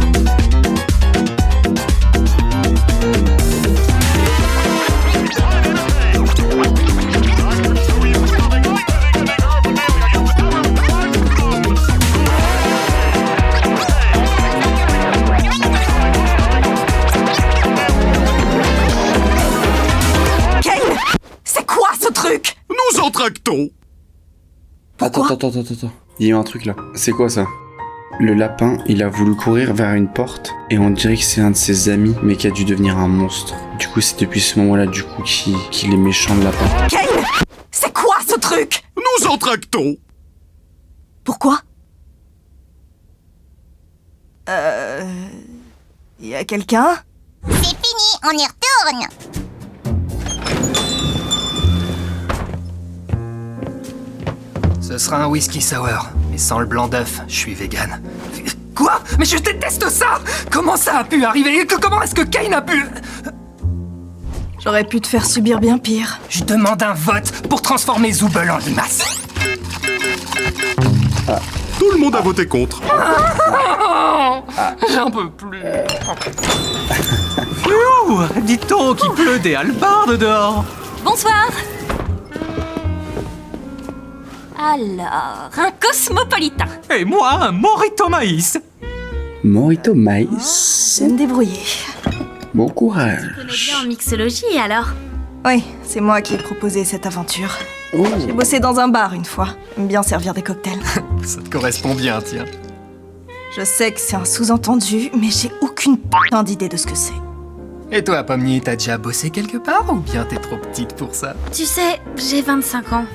Kane, c'est quoi ce truc? Nous entractons. Attends. Il y a un truc là. C'est quoi ça? Le lapin, il a voulu courir vers une porte et on dirait que c'est un de ses amis mais qui a dû devenir un monstre. Du coup, c'est depuis ce moment-là du coup qu'il est méchant le lapin. Kane, c'est quoi ce truc? Nous entractons. Pourquoi? Y a quelqu'un? C'est fini, on y retourne. Ce sera un whisky sour, mais sans le blanc d'œuf, je suis vegan. Quoi? Mais je déteste ça! Comment ça a pu arriver? Comment est-ce que Kane a pu... J'aurais pu te faire subir bien pire. Je demande un vote pour transformer Zooble en limace. Tout le monde a voté contre. J'en peux plus. Ouh, dites donc, il pleut des hallebardes dehors. Bonsoir. Alors, un cosmopolitain. Et moi, un Morito Maïs. Morito Maïs. C'est me débrouiller. Bon Tu courage. connais bien en mixologie alors? Oui, c'est moi qui ai proposé cette aventure. Oh. J'ai bossé dans un bar une fois. J'aime bien servir des cocktails. Ça te correspond bien, tiens. Je sais que c'est un sous-entendu, mais j'ai aucune putain d'idée de ce que c'est. Et toi, Pomni, t'as déjà bossé quelque part ou bien t'es trop petite pour ça? Tu sais, j'ai 25 ans.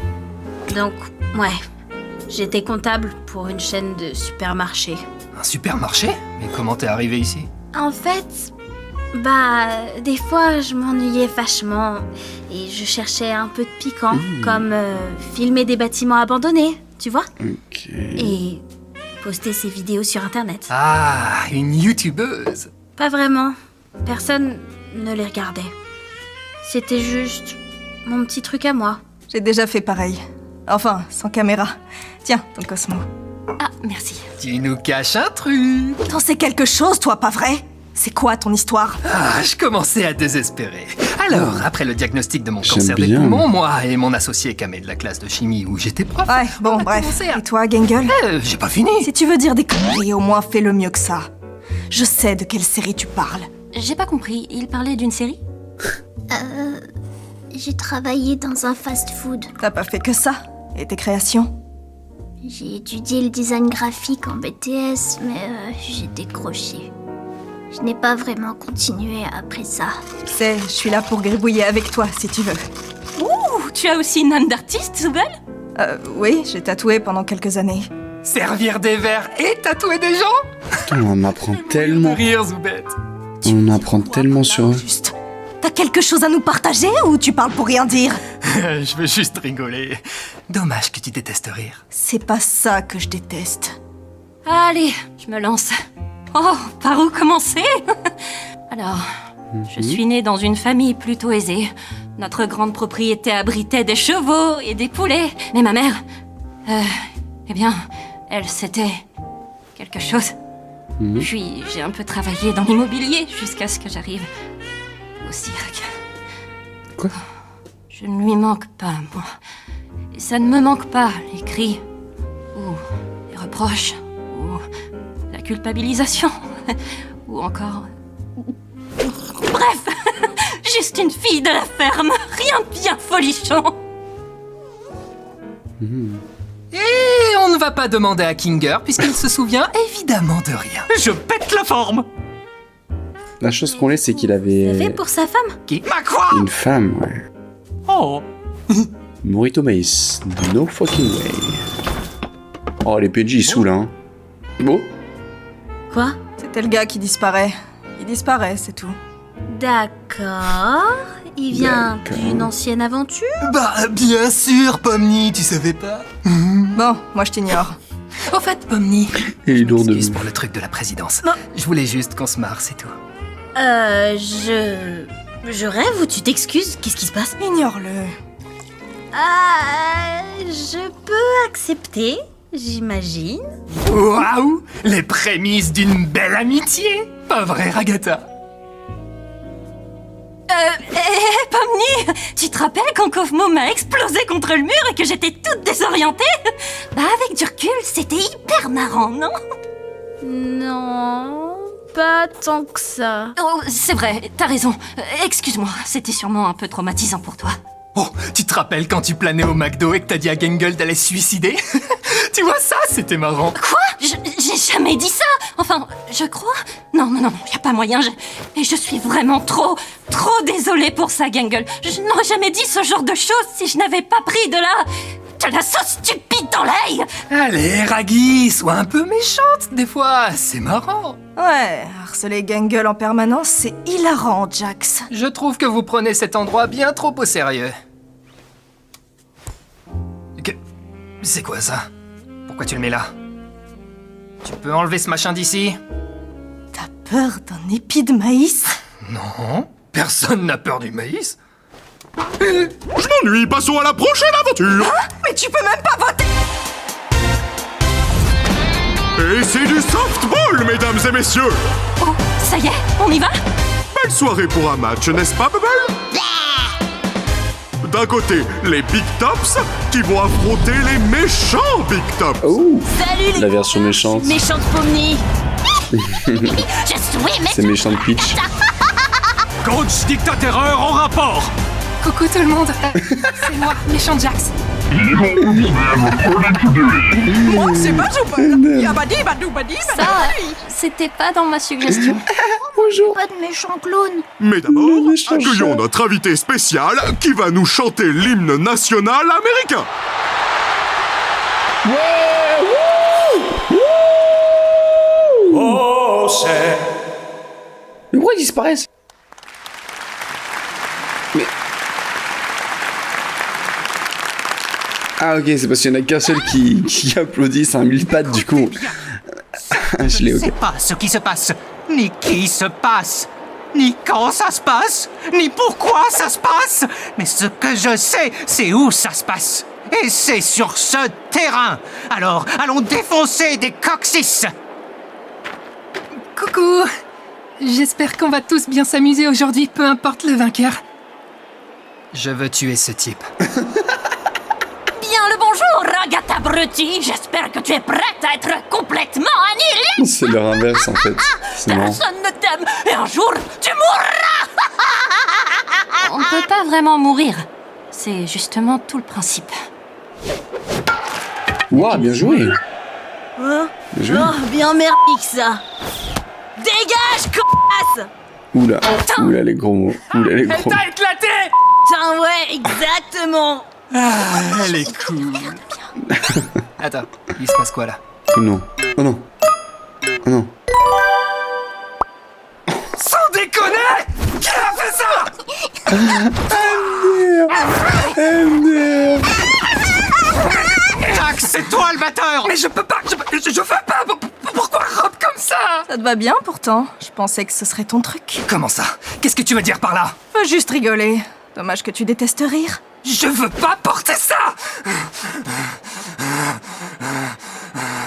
Donc, ouais. J'étais comptable pour une chaîne de supermarchés. Un supermarché? Mais comment t'es arrivé ici? En fait, des fois je m'ennuyais vachement et je cherchais un peu de piquant, comme filmer des bâtiments abandonnés, tu vois? Ok. Et poster ses vidéos sur internet. Ah, une youtubeuse. Pas vraiment. Personne ne les regardait. C'était juste mon petit truc à moi. J'ai déjà fait pareil. Enfin, sans caméra. Tiens, ton Cosmo. Ah, merci. Tu nous caches un truc. T'en sais quelque chose, toi, pas vrai? C'est quoi ton histoire? Ah, je commençais à désespérer. Alors, après le diagnostic de mon J'aime cancer des bien. poumons, moi et mon associé Kamé de la classe de chimie où j'étais prof... Ouais, bon, on a bref. commencé à- Et toi, Gangle? J'ai pas fini. Si tu veux dire des conneries, au moins fais-le mieux que ça. Je sais de quelle série tu parles. J'ai pas compris, il parlait d'une série? J'ai travaillé dans un fast-food. T'as pas fait que ça? Et tes créations? J'ai étudié le design graphique en BTS, mais j'ai décroché. Je n'ai pas vraiment continué après ça. Tu sais, je suis là pour gribouiller avec toi, si tu veux. Ouh, tu as aussi une âme d'artiste, Zooble? Oui, j'ai tatoué pendant quelques années. Servir des verres et tatouer des gens? Putain, on apprend tellement. Rire, Zoubette. On apprend tellement sur eux. Juste. T'as quelque chose à nous partager ou tu parles pour rien dire? Je veux juste rigoler. Dommage que tu détestes rire. C'est pas ça que je déteste. Allez, je me lance. Oh, par où commencer? Alors, je suis née dans une famille plutôt aisée. Notre grande propriété abritait des chevaux et des poulets. Mais ma mère... eh bien, elle, c'était... quelque chose. Puis, j'ai un peu travaillé dans l'immobilier jusqu'à ce que j'arrive au cirque. Quoi? Je ne lui manque pas, moi. Et ça ne me manque pas, les cris, ou les reproches, ou la culpabilisation, ou encore... Bref, juste une fille de la ferme, rien de bien folichon. Et on ne va pas demander à Kinger puisqu'il se souvient évidemment de rien. Je pète la forme. La chose qu'on laisse, c'est qu'il C'est avait fait pour sa femme? Ma quoi? une femme, ouais. Oh, Morito Maïs. No fucking way. Oh, les PNJ, ils saoulent, hein. Bon. Quoi? C'était le gars qui disparaît. Il disparaît, c'est tout. D'accord. Il vient D'accord. d'une ancienne aventure? Bah, bien sûr, Pomni, tu savais pas? Bon, moi je t'ignore. Au fait, Pomni, Et il est lourd de excuse nous. pour le truc de la présidence. Non. Je voulais juste qu'on se marre, c'est tout. Je rêve ou tu t'excuses? Qu'est-ce qui se passe? Ignore-le. Je peux accepter, j'imagine. Waouh! Les prémices d'une belle amitié! Pas vrai, Ragata? Pomni, tu te rappelles quand Cosmo m'a explosé contre le mur et que j'étais toute désorientée? Bah avec du recul, c'était hyper marrant, non? Non, pas tant que ça. Oh, c'est vrai, t'as raison. Excuse-moi, c'était sûrement un peu traumatisant pour toi. Oh, tu te rappelles quand tu planais au McDo et que t'as dit à Gangle d'aller se suicider? Tu vois, ça, c'était marrant. Quoi? J'ai jamais dit ça. Enfin, je crois. Non, y a pas moyen. Et je suis vraiment trop désolée pour ça, Gangle. Je n'aurais jamais dit ce genre de choses si je n'avais pas pris de la de la sauce stupide dans l'œil. Allez, Raggy, sois un peu méchante des fois, c'est marrant. Ouais, harceler Gangle en permanence, c'est hilarant, Jax. Je trouve que vous prenez cet endroit bien trop au sérieux. C'est quoi ça? Pourquoi tu le mets là? Tu peux enlever ce machin d'ici? T'as peur d'un épi de maïs? Non, personne n'a peur du maïs. Je m'ennuie, passons à la prochaine aventure. Hein? Mais tu peux même pas voter! Et c'est du softball, mesdames et messieurs. Oh, ça y est, on y va? Belle soirée pour un match, n'est-ce pas, Bubble? D'un côté, les Big Tops qui vont affronter les méchants Big Tops. Oh, Salut les la version méchante. Méchante Pomni. Je suis C'est méchant de Peach. Coach Dictaterreur en rapport. Coucou tout le monde, c'est moi, méchant Jax. Moi, c'est pas Zoubel! Yabadi, badou, badi, Ça, c'était pas dans ma suggestion. Bonjour. Pas de méchant clown. Mais d'abord, Le méchant accueillons chat. notre invité spécial qui va nous chanter l'hymne national américain. Mais pourquoi ils disparaissent? Mais... Ah ok, c'est parce qu'il y en a qu'un seul qui applaudit, c'est un mille pattes du coup. Je l'ai, Je ok. sais pas ce qui se passe, ni qui se passe, ni quand ça se passe, ni pourquoi ça se passe. Mais ce que je sais, c'est où ça se passe. Et c'est sur ce terrain. Alors, allons défoncer des coccyx. Coucou. J'espère qu'on va tous bien s'amuser aujourd'hui, peu importe le vainqueur. Je veux tuer ce type. Bien le bonjour, Ragata abruti. J'espère que tu es prête à être complètement annihilée. C'est leur inverse en fait. C'est marrant. Personne ne t'aime et un jour, tu mourras. On peut pas vraiment mourir. C'est justement tout le principe. Ouah, bien joué. Oh, Bien joué. bien merdique ça. Dégage, connasse! Oula, oula les gros mots. Oula les gros mots. T'as éclaté. Putain, ouais, exactement. Ah, elle est cool. Attends, il se passe quoi là? Oh non. Oh non. Oh non. Sans déconner! Qui a fait ça? MDR. Jax, c'est toi le batteur. Mais je peux pas, je veux pas. Pourquoi Rob comme ça? Ça te va bien pourtant. Je pensais que ce serait ton truc. Comment ça? Qu'est-ce que tu veux dire par là? Faut juste rigoler. Dommage que tu détestes rire. Je veux pas porter ça!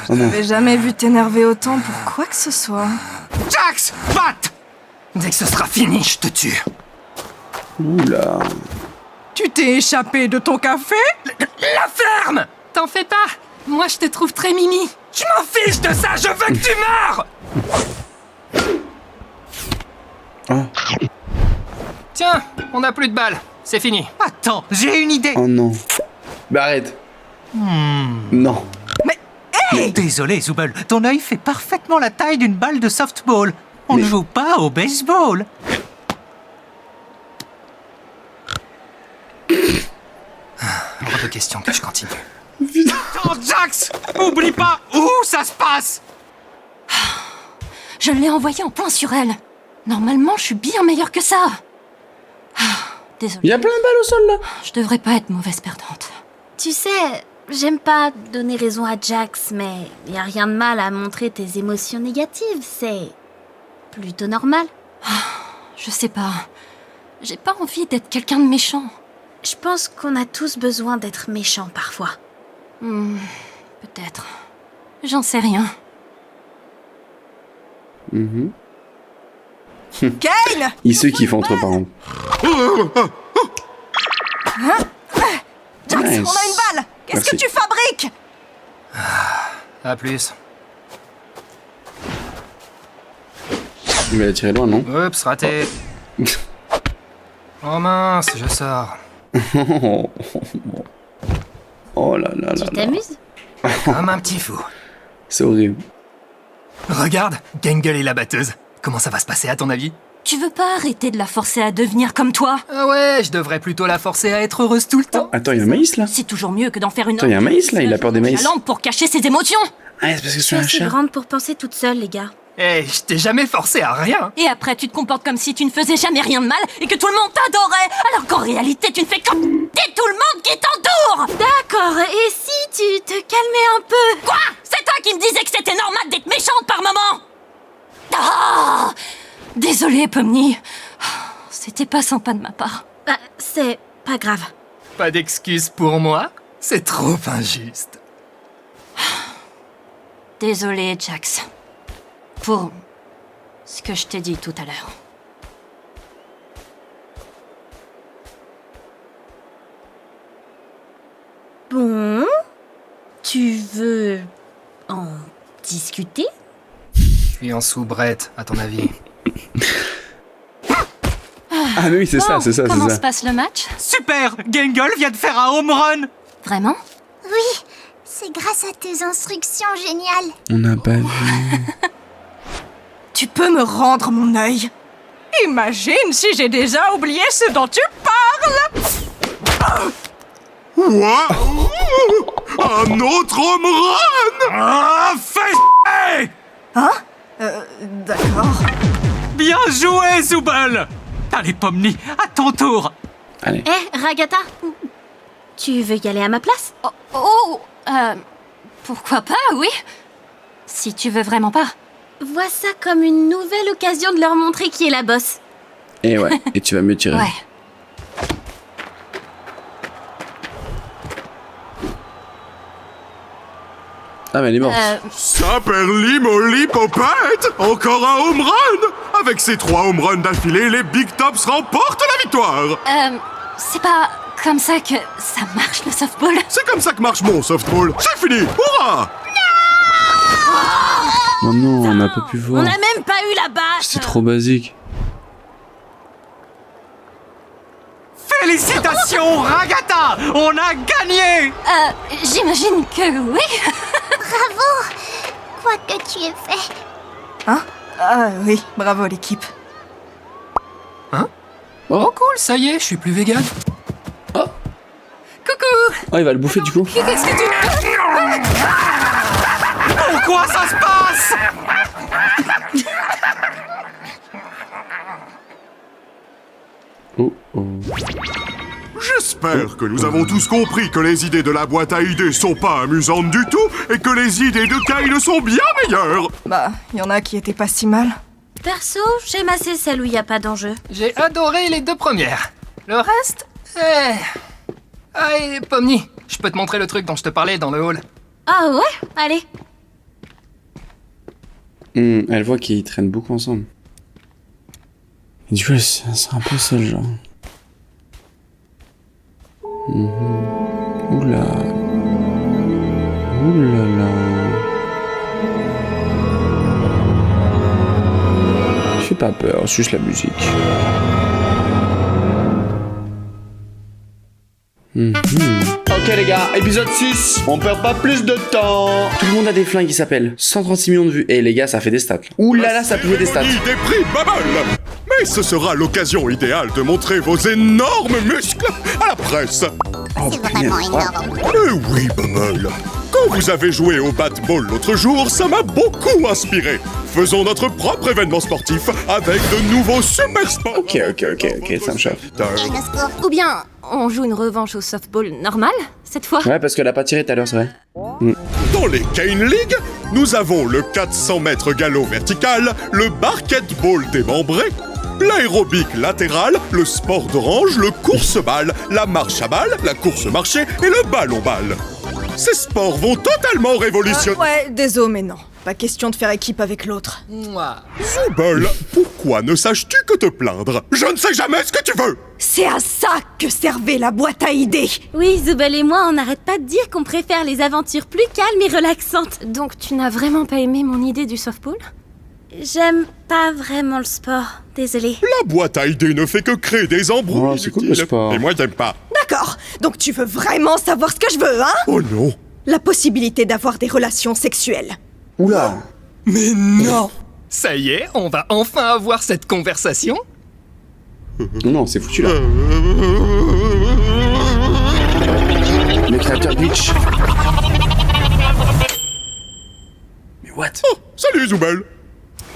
Oh non. J'avais jamais vu t'énerver autant pour quoi que ce soit. Jax, batte. Dès que ce sera fini, je te tue. Oula. Tu t'es échappé de ton café? La ferme! T'en fais pas! Moi, je te trouve très mimi. Je m'en fiche de ça, je veux que tu meurs! Oh. Tiens, on a plus de balles. C'est fini. Attends, j'ai une idée. Oh non. Bah arrête. Non. Désolé, Zoubel, ton œil fait parfaitement la taille d'une balle de softball. On ne joue pas au baseball. Hors de question que je continue. Attends, Jax, oublie pas où ça se passe. Je l'ai envoyé en point sur elle. Normalement, je suis bien meilleure que ça. Désolée. Il y a plein de balles au sol là. Je devrais pas être mauvaise perdante. Tu sais, j'aime pas donner raison à Jax, mais y a rien de mal à montrer tes émotions négatives, c'est plutôt normal. Je sais pas. J'ai pas envie d'être quelqu'un de méchant. Je pense qu'on a tous besoin d'être méchants parfois. Peut-être. J'en sais rien. Kane! Il se kiffe entre parents. Jax, Nice. on a une balle! Qu'est-ce Merci. que tu fabriques? À plus. Il va la tirer loin, non? Oups, raté. Oh mince, je sors. Oh là là là Tu là. t'amuses? Comme un petit fou. C'est horrible. Regarde, Gangle et la batteuse. Comment ça va se passer à ton avis? Tu veux pas arrêter de la forcer à devenir comme toi? Ah ouais, je devrais plutôt la forcer à être heureuse tout le temps. Attends, il y a un maïs là? C'est toujours mieux que d'en faire une... Attends, il y a un maïs là, il a peur des maïs. La lampe pour cacher ses émotions. Ah, c'est parce que Je c'est suis un assez chat. grande pour penser toute seule, les gars. Eh, je t'ai jamais forcé à rien. Et après, tu te comportes comme si tu ne faisais jamais rien de mal et que tout le monde t'adorait, alors qu'en réalité, tu ne fais que... T'es tout le monde qui t'entoure. D'accord, et si tu te calmais un peu? Quoi? C'est toi qui me disais que c'était normal d'être méchante par moment. Ah, désolée, Pomni. C'était pas sympa de ma part. Bah, c'est pas grave. Pas d'excuse pour moi. C'est trop injuste. Désolée, Jax. Pour ce que je t'ai dit tout à l'heure. Bon... Tu veux... en discuter? Je suis en soubrette, à ton avis. Ah mais oui, c'est ça, c'est ça, Comment c'est se ça. passe le match? Super! Gangle vient de faire un home run! Vraiment? Oui, c'est grâce à tes instructions géniales. On n'a pas vu. Tu peux me rendre mon œil? Imagine si j'ai déjà oublié ce dont tu parles! Quoi? Un autre home run? Ah, fais Hein? D'accord. Bien joué, Zooble! Allez, Pomni, à ton tour! Allez. Eh, Ragata, tu veux y aller à ma place? Pourquoi pas, oui. Si tu veux vraiment pas. Vois ça comme une nouvelle occasion de leur montrer qui est la boss. Et ouais, et tu vas mieux tirer. Ouais. Ah mais elle est morte. Saperli molly popette! Encore un home run! Avec ces 3 home runs d'affilée, les Big Tops remportent la victoire! C'est pas comme ça que ça marche le softball. C'est comme ça que marche mon softball! C'est fini! Hurrah! Oh non, on n'a pas pu On voir. n'a même pas eu la batte. C'est trop basique. Félicitations, Ragata! On a gagné! J'imagine que oui. Bravo! Quoi que tu aies fait. Hein? Ah oui, bravo l'équipe. Oh cool, ça y est, je suis plus vegan. Coucou. Oh, il va le bouffer du coup. Qu'est-ce que tu... Pourquoi ça se passe? Oh oh. J'espère que nous avons tous compris que les idées de la boîte à idées sont pas amusantes du tout et que les idées de Kyle sont bien meilleures. Bah, il y en a qui étaient pas si mal. Perso, j'aime assez celle où il n'y a pas d'enjeu. J'ai adoré les 2 premières. Le reste, Ah, et Pomni, je peux te montrer le truc dont je te parlais dans le hall. Ah ouais? Allez. Elle voit qu'ils traînent beaucoup ensemble. Et du coup, c'est un peu ça le genre. Oula. Oulala. Fais pas peur, juste la musique. Ok les gars, épisode 6. On perd pas plus de temps. Tout le monde a des flingues qui s'appellent 136 millions de vues. Et les gars, ça fait des stats. Ouh là là, ça fait des stats. Des prix Bubble. Mais ce sera l'occasion idéale de montrer vos énormes muscles à la presse. C'est vraiment énorme. Eh oui, Bubble. Quand vous avez joué au bat-ball l'autre jour, ça m'a beaucoup inspiré. Faisons notre propre événement sportif avec de nouveaux super sports. Ok, ça me chauffe. Ou bien, on joue une revanche au softball normal, cette fois. Ouais, parce qu'elle a pas tiré tout à l'heure, c'est vrai. Dans les Cane League, nous avons le 400 mètres galop vertical, le basketball démembré, l'aérobic latéral, le sport d'orange, le course-balle, la marche à balle, la course-marché et le ballon-balle. Ces sports vont totalement révolutionner... Ouais, désolé, mais non. Pas question de faire équipe avec l'autre. Zooble, pourquoi ne saches-tu que te plaindre? Je ne sais jamais ce que tu veux! C'est à ça que servait la boîte à idées. Oui, Zooble et moi, on n'arrête pas de dire qu'on préfère les aventures plus calmes et relaxantes. Donc tu n'as vraiment pas aimé mon idée du softball? J'aime pas vraiment le sport, désolée. La boîte à idées ne fait que créer des embrouilles. Oh, c'est cool le sport. Et moi, j'aime pas. D'accord, donc tu veux vraiment savoir ce que je veux, hein? Oh non! La possibilité d'avoir des relations sexuelles. Oula. Mais non! Ça y est, on va enfin avoir cette conversation. Non, c'est foutu là. Le créateur glitch. Mais what? Oh, salut Zoubel.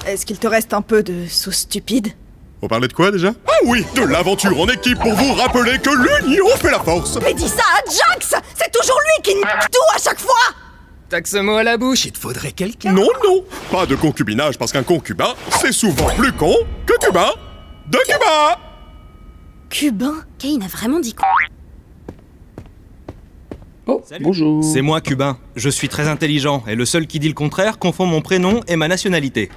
Est-ce qu'il te reste un peu de sauce stupide? On parlait de quoi déjà? Ah oui, de l'aventure en équipe pour vous rappeler que l'union fait la force. Mais dis ça à Jax! C'est toujours lui qui nique tout à chaque fois! T'as que ce mot à la bouche, il te faudrait quelqu'un. Non, non, pas de concubinage parce qu'un concubin, c'est souvent plus con que cubain de Cuba. Cubain? Kane a vraiment dit quoi? Oh, bonjour. C'est moi, Cubain. Je suis très intelligent, et le seul qui dit le contraire confond mon prénom et ma nationalité.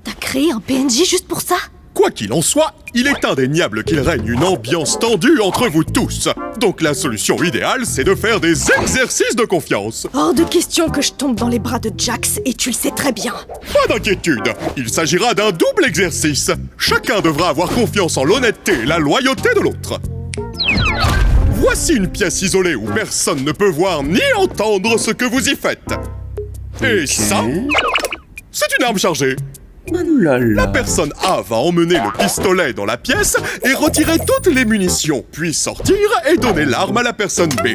T'as créé un PNJ juste pour ça? Quoi qu'il en soit, il est indéniable qu'il règne une ambiance tendue entre vous tous. Donc la solution idéale, c'est de faire des exercices de confiance. Hors de question que je tombe dans les bras de Jax, et tu le sais très bien. Pas d'inquiétude, il s'agira d'un double exercice. Chacun devra avoir confiance en l'honnêteté et la loyauté de l'autre. Voici une pièce isolée où personne ne peut voir ni entendre ce que vous y faites. Et ça, c'est une arme chargée. La personne A va emmener le pistolet dans la pièce et retirer toutes les munitions, puis sortir et donner l'arme à la personne B.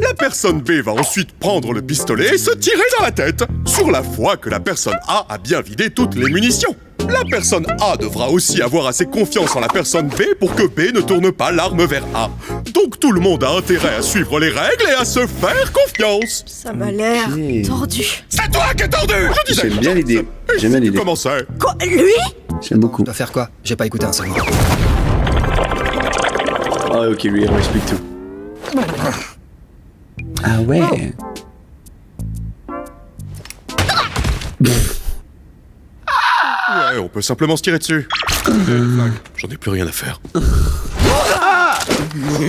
La personne B va ensuite prendre le pistolet et se tirer dans la tête, sur la foi que la personne A bien vidé toutes les munitions. La personne A devra aussi avoir assez confiance en la personne B pour que B ne tourne pas l'arme vers A. Donc tout le monde a intérêt à suivre les règles et à se faire confiance. Ça m'a l'air tordu. C'est toi qui es tordu! Je disais. J'aime bien l'idée. J'aime bien l'idée. Comment c'est? Quoi? Lui? J'aime beaucoup. Tu dois faire quoi? J'ai pas écouté un seul mot. Ah ok, lui, il explique tout. Ah ouais. Ouais, on peut simplement se tirer dessus. J'en ai plus rien à faire.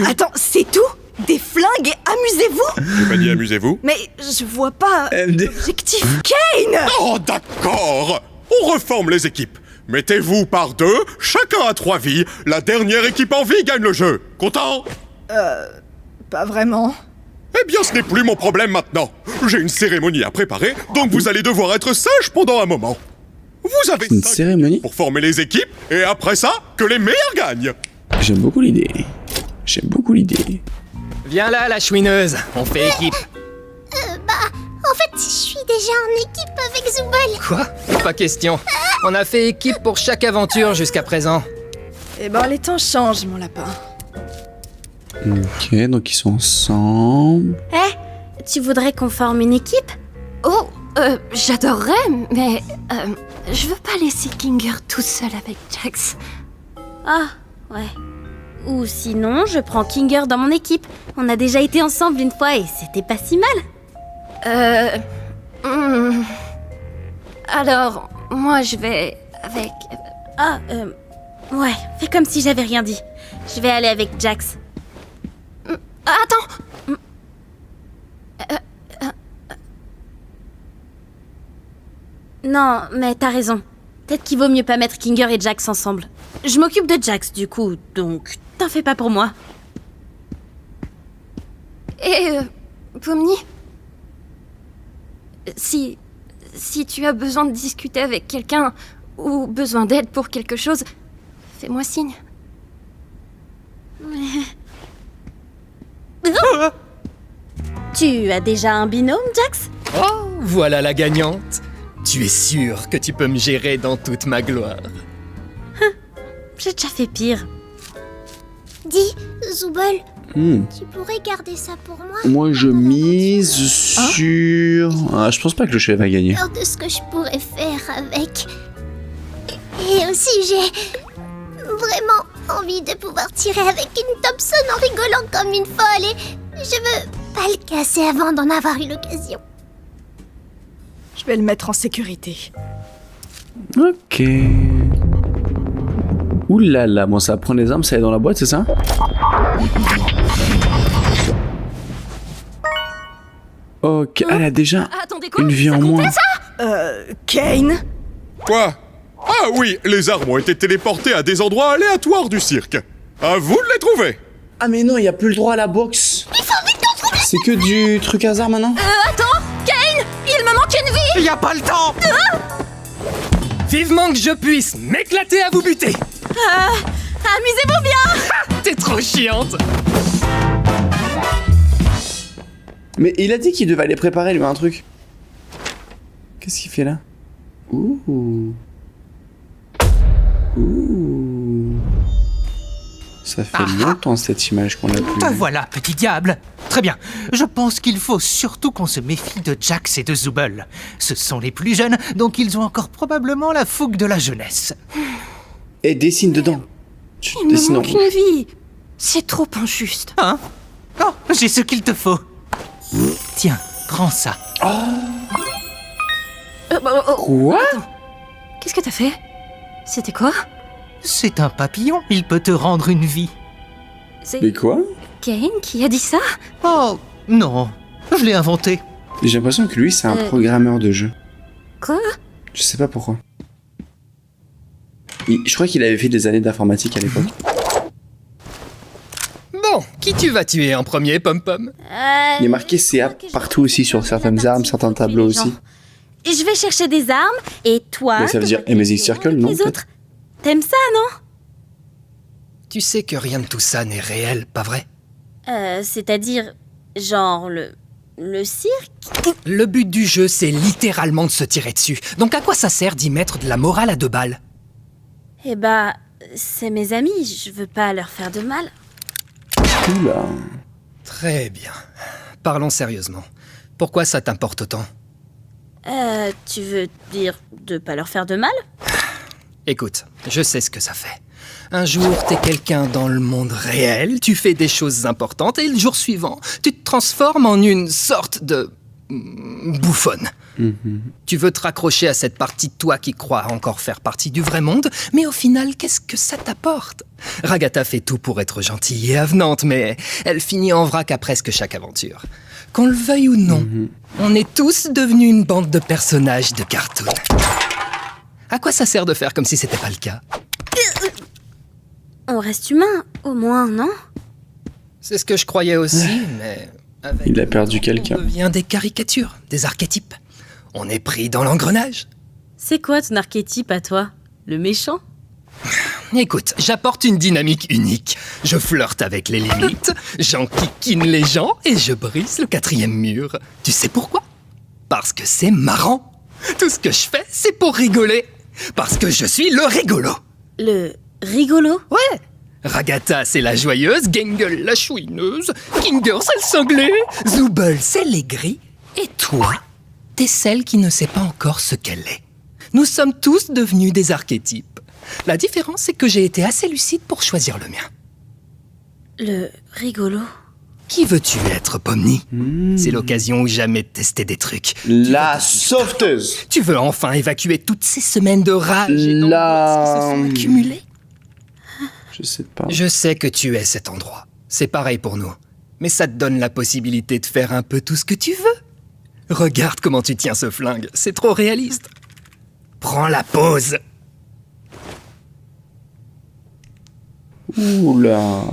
Attends, c'est tout? Des flingues et amusez-vous? J'ai pas dit amusez-vous. Mais je vois pas l'objectif. Kane! Oh d'accord. On reforme les équipes. Mettez-vous par deux, chacun a 3 vies. La dernière équipe en vie gagne le jeu. Content? Pas vraiment. Eh bien, ce n'est plus mon problème maintenant. J'ai une cérémonie à préparer, donc vous allez devoir être sage pendant un moment. Vous avez une cérémonie pour former les équipes, et après ça, que les meilleurs gagnent. J'aime beaucoup l'idée. J'aime beaucoup l'idée. Viens là, la chouineuse, on fait équipe. En fait, je suis déjà en équipe avec Zoubel. Quoi? Pas question. On a fait équipe pour chaque aventure jusqu'à présent. Eh ben, les temps changent, mon lapin. Ok, donc ils sont ensemble. Tu voudrais qu'on forme une équipe? Oh, j'adorerais, mais je veux pas laisser Kinger tout seul avec Jax. Ah, ouais. Ou sinon, je prends Kinger dans mon équipe. On a déjà été ensemble une fois et c'était pas si mal. Alors, moi je vais avec... Ouais, fais comme si j'avais rien dit. Je vais aller avec Jax. Attends! Non, mais t'as raison. Peut-être qu'il vaut mieux pas mettre Kinger et Jax ensemble. Je m'occupe de Jax du coup, donc t'en fais pas pour moi. Et... Pomni? Si tu as besoin de discuter avec quelqu'un, ou besoin d'aide pour quelque chose, fais-moi signe. Tu as déjà un binôme, Jax? Oh, voilà la gagnante. Tu es sûr que tu peux me gérer dans toute ma gloire? J'ai déjà fait pire. Dis, Zoubel, tu pourrais garder ça pour moi? Moi, je mise sur... je pense pas que le chef va gagner. Peur de ce que je pourrais faire avec. Et aussi, j'ai vraiment envie de pouvoir tirer avec une Thompson en rigolant comme une folle et je veux pas le casser avant d'en avoir eu l'occasion. Je vais le mettre en sécurité. Ok. Ouh là là, bon, ça prend les armes, ça est dans la boîte, c'est ça? Ok, elle a déjà une vie en moins. Kane? Quoi? Ah oui, les armes ont été téléportées à des endroits aléatoires du cirque. À vous de les trouver. Ah mais non, il y a plus le droit à la boxe. Il faut vite en trouver. C'est que du truc hasard maintenant? Attends! Kane! Il me manque une vie! Y a pas le temps! Vivement que je puisse m'éclater à vous buter. Amusez-vous bien. T'es trop chiante. Mais il a dit qu'il devait aller préparer lui un truc. Qu'est-ce qu'il fait là? Ouh. Ça fait longtemps cette image qu'on a plus. Te voilà, petit diable. Très bien. Je pense qu'il faut surtout qu'on se méfie de Jax et de Zooble. Ce sont les plus jeunes, donc ils ont encore probablement la fougue de la jeunesse. Et dessine dedans. Tu Il me dessines en manque rouge. une vie. C'est trop injuste. Hein? Oh, j'ai ce qu'il te faut. Tiens, prends ça. Quoi? Qu'est-ce que t'as fait? C'était quoi? C'est un papillon, il peut te rendre une vie. C'est Mais quoi? Kane qui a dit ça? Oh, non, je l'ai inventé. J'ai l'impression que lui c'est un programmeur de jeu. Quoi? Je sais pas pourquoi. Je crois qu'il avait fait des années d'informatique à l'époque. Bon, qui tu vas tuer en premier, Pom-Pom? Il est marqué CA partout aussi sur certaines armes, certains tableaux aussi. Je vais chercher des armes et toi. Mais ça veut dire t'auras Amazing tes Circle, armes non, Les peut-être autres. T'aimes ça, non? Tu sais que rien de tout ça n'est réel, pas vrai? C'est-à-dire, genre le cirque? Le but du jeu, c'est littéralement de se tirer dessus. Donc à quoi ça sert d'y mettre de la morale à 2 balles? Eh bah, c'est mes amis, je veux pas leur faire de mal. Oula. Très bien. Parlons sérieusement. Pourquoi ça t'importe autant? Tu veux dire de pas leur faire de mal? Écoute, je sais ce que ça fait. Un jour, t'es quelqu'un dans le monde réel, tu fais des choses importantes, et le jour suivant, tu te transformes en une sorte de bouffonne. Tu veux te raccrocher à cette partie de toi qui croit encore faire partie du vrai monde, mais au final, qu'est-ce que ça t'apporte? Ragata fait tout pour être gentille et avenante, mais elle finit en vrac à presque chaque aventure. Qu'on le veuille ou non, on est tous devenus une bande de personnages de cartoon. À quoi ça sert de faire comme si c'était pas le cas? On reste humain, au moins, non? C'est ce que je croyais aussi, mais... avec Il a perdu quelqu'un. On devient des caricatures, des archétypes. On est pris dans l'engrenage. C'est quoi ton archétype à toi? Le méchant? Écoute, j'apporte une dynamique unique. Je flirte avec les limites, j'enquiquine les gens et je brise le 4e mur. Tu sais pourquoi? Parce que c'est marrant. Tout ce que je fais, c'est pour rigoler. Parce que je suis le rigolo. Le rigolo? Ouais. Ragata, c'est la joyeuse, Gangle, la chouineuse, Kinger, c'est le sanglé, Zooble, c'est l'aigri, et toi, t'es celle qui ne sait pas encore ce qu'elle est. Nous sommes tous devenus des archétypes. La différence, c'est que j'ai été assez lucide pour choisir le mien. Le rigolo? Qui veux-tu être, Pomni? C'est l'occasion ou jamais de tester des trucs. La sauveteuse. Tu veux enfin évacuer toutes ces semaines de rage et d'angoisse qui se sont accumulées? Je sais pas. Je sais que tu es cet endroit. C'est pareil pour nous. Mais ça te donne la possibilité de faire un peu tout ce que tu veux. Regarde comment tu tiens ce flingue. C'est trop réaliste. Prends la pause. Oula.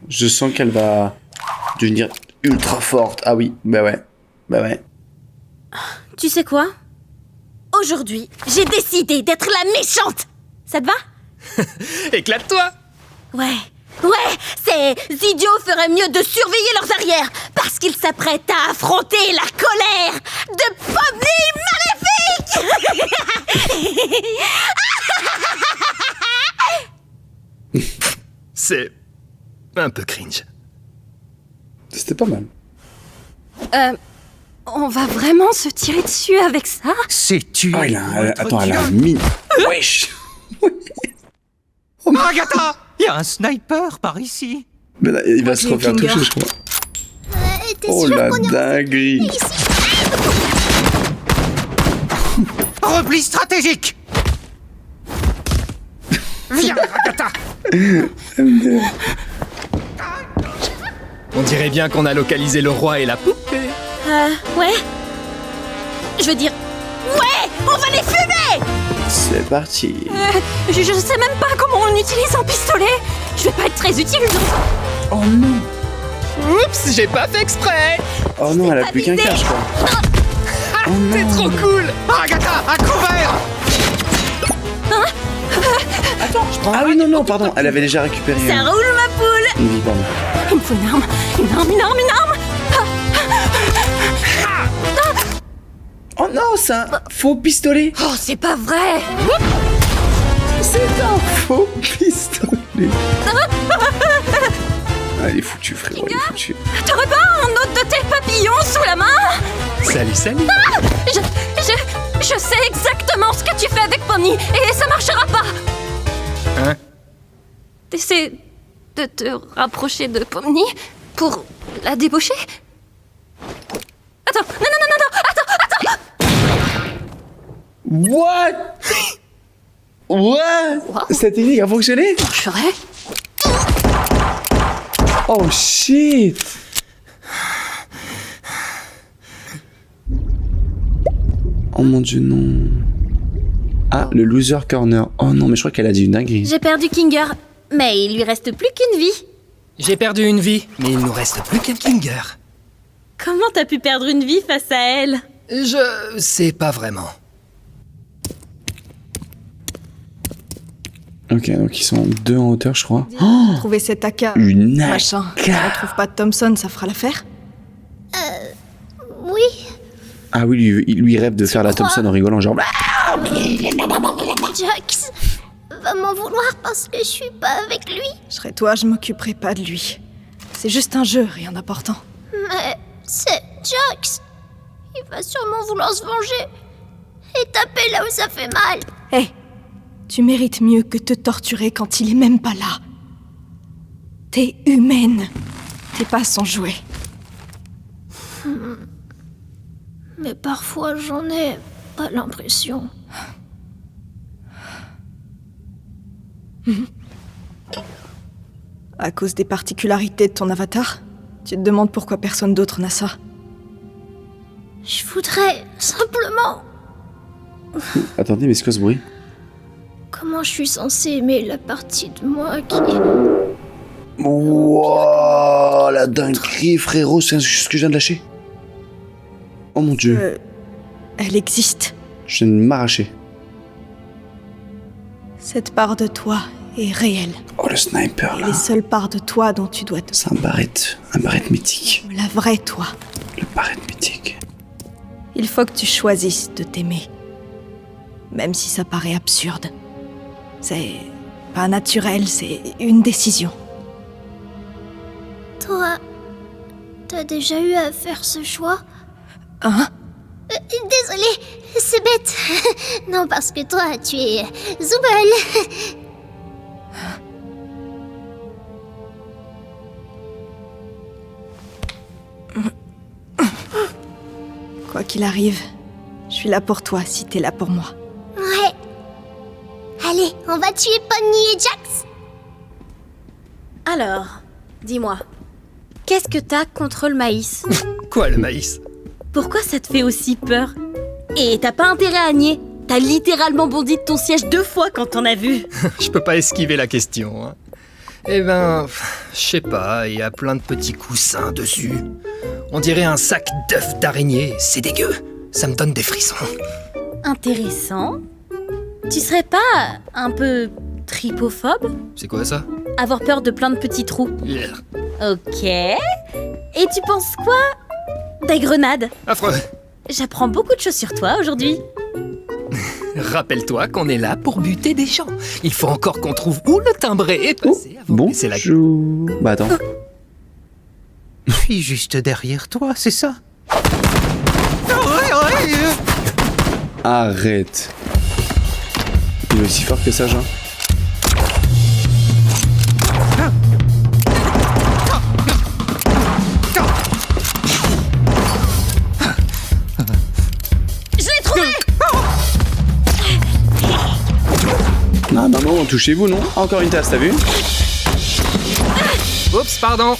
Je sens qu'elle va devenir ultra forte. Ah oui, bah ouais. Bah ouais. Tu sais quoi? Aujourd'hui, j'ai décidé d'être la méchante! Ça te va? Éclate-toi! Ouais, ces idiots feraient mieux de surveiller leurs arrières, parce qu'ils s'apprêtent à affronter la colère de Pomni Maléfique! C'est un peu cringe. C'était pas mal. On va vraiment se tirer dessus avec ça? Sais-tu? Ah, attends, elle a un mine. Wesh. Ragata! Il y a un sniper par ici. Mais là, il va se refaire toucher, je crois. Oh la dinguerie. Repli stratégique. Viens, Ragata. On dirait bien qu'on a localisé le roi et la poupée. Ouais. Je veux dire, ouais, on va les fumer! C'est parti. Je sais même pas comment on utilise un pistolet. Je vais pas être très utile. Oh non. Oups, j'ai pas fait exprès. Oh non, elle a plus qu'un cache, quoi. Oh T'es non. trop cool. Ragata, à couvert. Attends, je prends... Ah oui, non, pardon, elle avait déjà récupéré... Ça roule, ma poule! Une vie, pardon. Il me faut une arme. Une arme. Oh non, c'est un faux pistolet. Oh, c'est pas vrai. C'est un faux pistolet. Ah, il est foutu, frérot, il est foutu. T'aurais pas un autre de tes papillons sous la main? Salut. Je sais exactement ce que tu fais avec Pomni et ça marchera pas. Hein? T'essaies de te rapprocher de Pomni pour la débaucher? Attends, non, attends. What? Cette technique a fonctionné? Purée. Oh shit! Oh mon dieu, non. Ah, le loser corner. Oh non, mais je crois qu'elle a dit une dinguerie. J'ai perdu Kinger, mais il lui reste plus qu'une vie. J'ai perdu une vie, mais il nous reste plus qu'un Kinger. Comment t'as pu perdre une vie face à elle? Je sais pas vraiment. Ok, donc ils sont deux en hauteur, je crois. Trouver cet AK. Une Machin. AK. On retrouve pas Thompson, ça fera l'affaire? Oui. Ah oui, lui rêve de faire la Thompson en rigolant, genre... Jax va m'en vouloir parce que je suis pas avec lui. Je serais toi, je m'occuperai pas de lui. C'est juste un jeu, rien d'important. Mais c'est Jax. Il va sûrement vouloir se venger et taper là où ça fait mal. Hé, tu mérites mieux que te torturer quand il est même pas là. T'es humaine. T'es pas son jouet. Mais parfois j'en ai pas l'impression. À cause des particularités de ton avatar? Tu te demandes pourquoi personne d'autre n'a ça? Je voudrais simplement... Attendez, mais c'est quoi ce bruit? Comment je suis censée aimer la partie de moi qui... Wouah, la dinguerie, frérot, c'est ce que je viens de lâcher. Oh mon dieu. Elle existe. Je viens de m'arracher. Cette part de toi est réelle. Oh, le sniper, Et là. les seules parts de toi dont tu dois te... C'est un barrette mythique. La vraie toi. Le barrette mythique. Il faut que tu choisisses de t'aimer. Même si ça paraît absurde. C'est pas naturel, c'est une décision. Toi, t'as déjà eu à faire ce choix? Hein? Désolée, c'est bête. Non, parce que toi, tu es Zooble. Quoi qu'il arrive, je suis là pour toi si t'es là pour moi. Ouais. Allez, on va tuer Pomni et Jax. Alors, dis-moi, qu'est-ce que t'as contre le maïs? Quoi, le maïs? Pourquoi ça te fait aussi peur? Et t'as pas intérêt à nier. T'as littéralement bondi de ton siège 2 fois quand t'en as vu. Je peux pas esquiver la question, hein. Eh ben, je sais pas, il y a plein de petits coussins dessus. On dirait un sac d'œufs d'araignée, c'est dégueu. Ça me donne des frissons. Intéressant. Tu serais pas un peu tripophobe? C'est quoi ça? Avoir peur de plein de petits trous. Ok. Et tu penses quoi des grenades? Affreux. J'apprends beaucoup de choses sur toi aujourd'hui. Rappelle-toi qu'on est là pour buter des gens. Il faut encore qu'on trouve où le timbré est passé avant de laisser la Bonjour. Bah attends. Je suis juste derrière toi, c'est ça? Arrête. Il est aussi fort que ça, genre. Je l'ai trouvé! Ah maman, touchez-vous, non? Encore une tasse, t'as vu? Oups, pardon.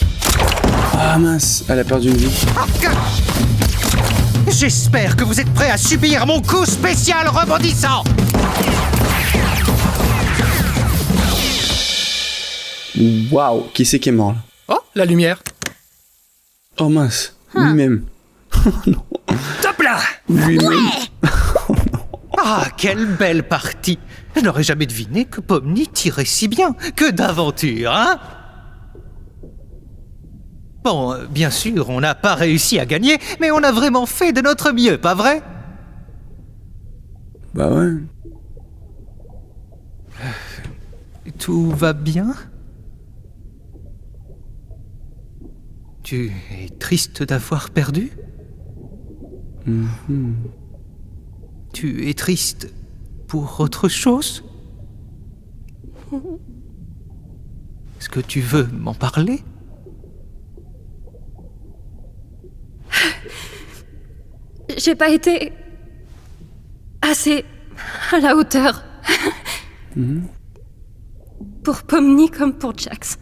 Ah mince, elle a perdu une vie. J'espère que vous êtes prêts à subir mon coup spécial rebondissant. Waouh, qui c'est qui est mort là? Oh, la lumière. Oh mince, lui-même. Oh non. Top là! Lui-même. Ah, quelle belle partie! Je n'aurais jamais deviné que Pomni tirait si bien. Que d'aventure, hein? Bon, bien sûr, on n'a pas réussi à gagner, mais on a vraiment fait de notre mieux, pas vrai? Bah ouais. Tout va bien? Tu es triste d'avoir perdu? Tu es triste pour autre chose? Est-ce que tu veux m'en parler? J'ai pas été assez à la hauteur. Pour Pomni comme pour Jax.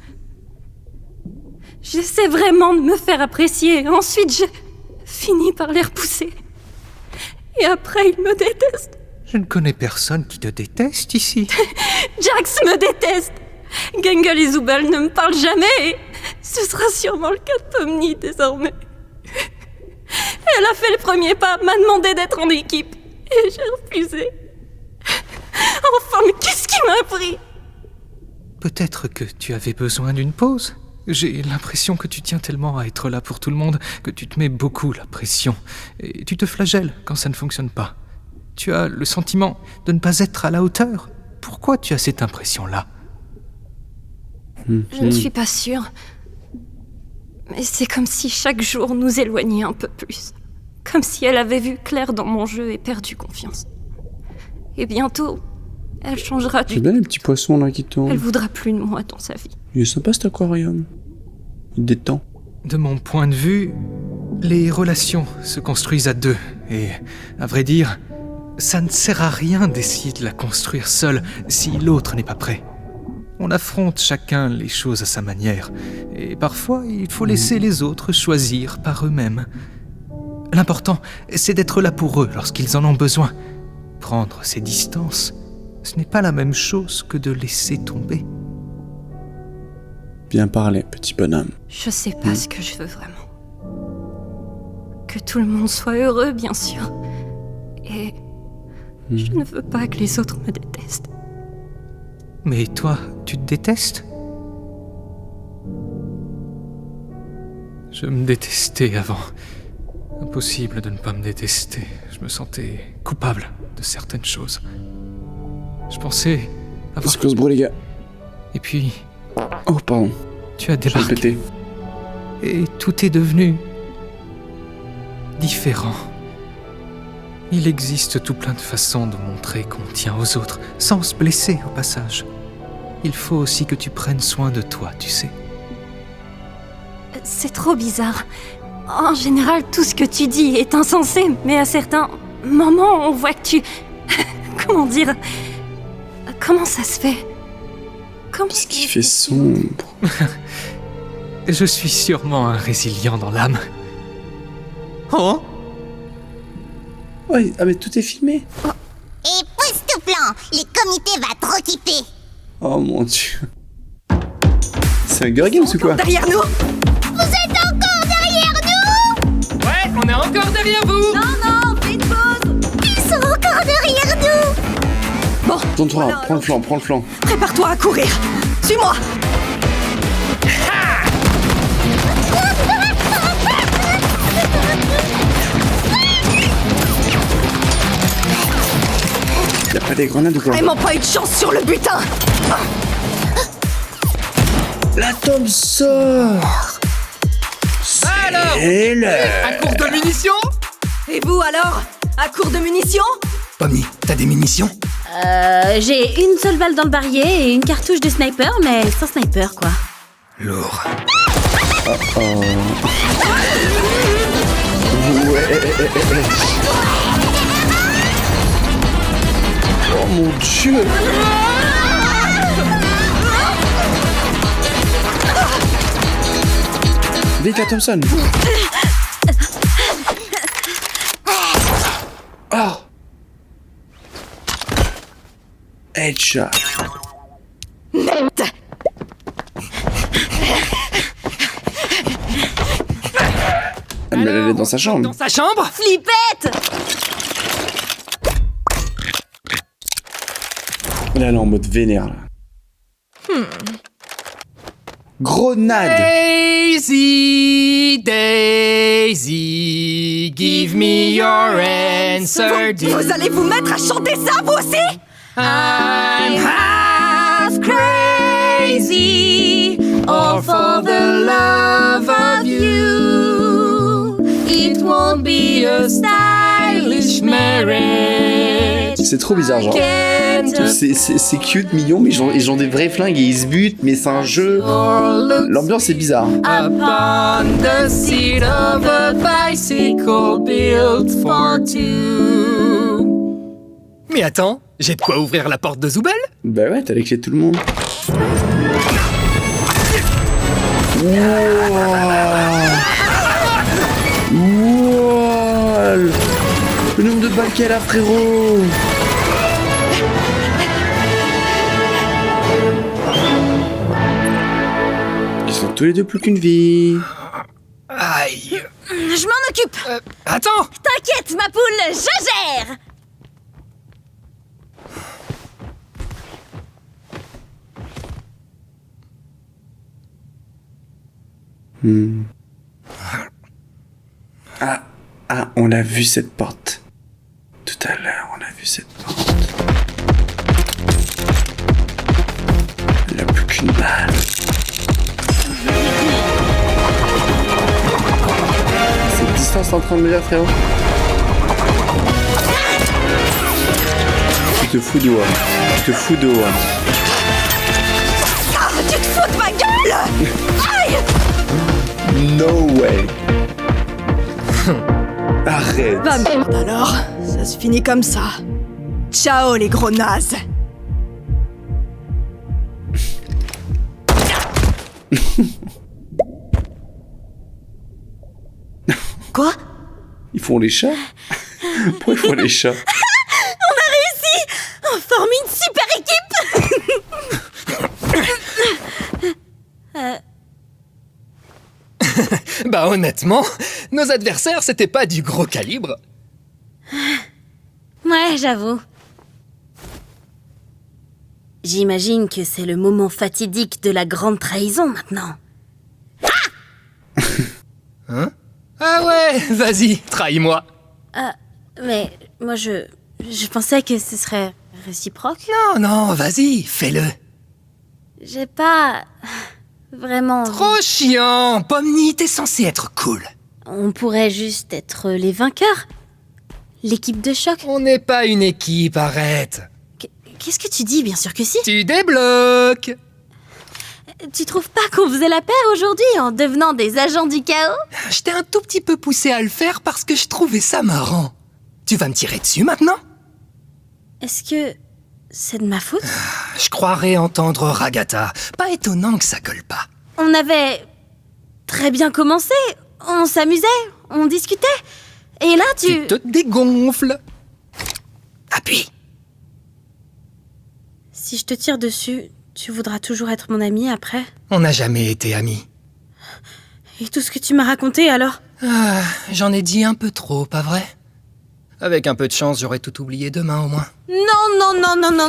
J'essaie vraiment de me faire apprécier. Ensuite, j'ai fini par les repousser. Et après, ils me détestent. Je ne connais personne qui te déteste ici. Jax me déteste. Gangle et Zubel ne me parlent jamais. Et ce sera sûrement le cas de Pomni désormais. Elle a fait le premier pas, m'a demandé d'être en équipe. Et j'ai refusé. Enfin, mais qu'est-ce qui m'a pris? Peut-être que tu avais besoin d'une pause. J'ai l'impression que tu tiens tellement à être là pour tout le monde que tu te mets beaucoup la pression. Et tu te flagelles quand ça ne fonctionne pas. Tu as le sentiment de ne pas être à la hauteur. Pourquoi tu as cette impression-là? Je ne suis pas sûre. Mais c'est comme si chaque jour nous éloignait un peu plus. Comme si elle avait vu clair dans mon jeu et perdu confiance. Et bientôt, elle changera du... J'aime bien les petits poissons là qui tournent. Elle voudra plus de moi dans sa vie. Il est sympa cet aquarium. Il détend. De mon point de vue, les relations se construisent à deux. Et, à vrai dire, ça ne sert à rien d'essayer de la construire seul si l'autre n'est pas prêt. On affronte chacun les choses à sa manière. Et parfois, il faut laisser les autres choisir par eux-mêmes. L'important, c'est d'être là pour eux lorsqu'ils en ont besoin. Prendre ses distances, ce n'est pas la même chose que de laisser tomber. Bien parlé, petit bonhomme. Je sais pas ce que je veux vraiment. Que tout le monde soit heureux, bien sûr. Et je ne veux pas que les autres me détestent. Mais toi, tu te détestes? Je me détestais avant. Impossible de ne pas me détester. Je me sentais coupable de certaines choses. Je pensais avoir... Excuse bro les gars. Et puis... Oh pardon. Tu as débarqué. Et tout est devenu... différent. Il existe tout plein de façons de montrer qu'on tient aux autres, sans se blesser au passage. Il faut aussi que tu prennes soin de toi, tu sais. C'est trop bizarre. En général, tout ce que tu dis est insensé, mais à certains moments, on voit que tu... Comment dire? Comment ça se fait? Parce qu'il fait sombre. Je suis sûrement un résilient dans l'âme. Oh? Ouais, ah mais tout est filmé. Et pousse tout plan, les comités va trop kiffer. Oh mon dieu. C'est un Hunger Games ou quoi? Derrière nous! Vous êtes encore derrière nous? Ouais, on est encore derrière vous! Non, fais une pause. Ils sont encore derrière nous! Bon, Tourne-toi, voilà, prends le flanc. prépare-toi à courir. Suis-moi! Y'a pas des grenades ou quoi? Vraiment pas eu de chance sur le butin! La tombe sort. C'est l'heure. À court de munitions? Et vous alors? À court de munitions? Pomni, t'as des munitions? J'ai une seule balle dans le barillet et une cartouche de sniper, mais sans sniper, quoi. Lourd. Oh mon dieu. Vite à Thompson. Oh. Headshot. Merde! Mais elle est dans sa chambre. Dans sa chambre? Flippette! Là, elle est en mode vénère, là. Grenade. Daisy, Daisy, give me your answer. Vous allez vous mettre à chanter ça, vous aussi? I'm half crazy, all for the love of you. It won't be a stylish marriage. C'est trop bizarre, genre. C'est cute, mignon, mais ils ont des vrais flingues et ils se butent, mais c'est un jeu. L'ambiance est bizarre. Upon the seat of a bicycle built for two. Mais attends, j'ai de quoi ouvrir la porte de Zoubel? Bah ouais, t'as les clés de tout le monde. Wow. Le nombre de balles qu'elle a, frérot. Ils sont tous les deux plus qu'une vie. Aïe. Je m'en occupe. Attends. T'inquiète, ma poule, je gère. Ah, on a vu cette porte. Tout à l'heure, on a vu cette porte. Elle a plus qu'une balle. Cette distance est en train de me dire, frérot. Tu te fous de moi. Tu te fous de moi. Ah, tu te fous de ma gueule! Aïe! No way. Arrête. Bah merde alors, ça se finit comme ça. Ciao les gros nazes. Quoi? Ils font les chats? Pourquoi ils font les chats? On a réussi. On forme une super équipe. Bah honnêtement, nos adversaires c'était pas du gros calibre. Ouais, j'avoue. J'imagine que c'est le moment fatidique de la grande trahison maintenant. Hein? Ah ouais, vas-y, trahis-moi. Mais moi je pensais que ce serait réciproque. Non, vas-y, fais-le. J'ai pas vraiment envie. Trop chiant, Pomni, t'es censé être cool. On pourrait juste être les vainqueurs. L'équipe de choc. On n'est pas une équipe, arrête. Qu'est-ce que tu dis? Bien sûr que si. Tu débloques. Tu trouves pas qu'on faisait la paire aujourd'hui en devenant des agents du chaos? Je t'ai un tout petit peu poussé à le faire parce que je trouvais ça marrant. Tu vas me tirer dessus maintenant? Est-ce que c'est de ma faute? Je croirais entendre Ragata. Pas étonnant que ça colle pas. On avait très bien commencé. On s'amusait, on discutait. Et là, Tu te dégonfles. Appuie. Si je te tire dessus, tu voudras toujours être mon ami après? On n'a jamais été amis. Et tout ce que tu m'as raconté alors? J'en ai dit un peu trop, pas vrai? Avec un peu de chance, j'aurais tout oublié demain au moins. Non.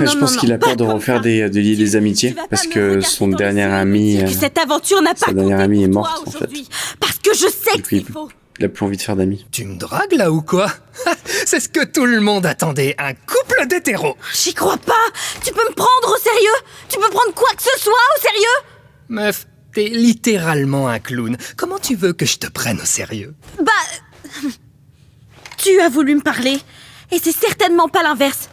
Je pense qu'il a peur de refaire des lier des amitiés parce que son dernier ami, Que cette aventure n'a pas sa dernière compté amie est pour morte toi en fait. aujourd'hui. Parce que je sais Du que coup, c'est faux. il a plus envie de faire d'amis. Tu me dragues là ou quoi? C'est ce que tout le monde attendait, un couple d'hétéros. J'y crois pas. Tu peux me prendre au sérieux? Tu peux prendre quoi que ce soit au sérieux? Meuf, t'es littéralement un clown. Comment tu veux que je te prenne au sérieux? Bah... Tu as voulu me parler. Et c'est certainement pas l'inverse.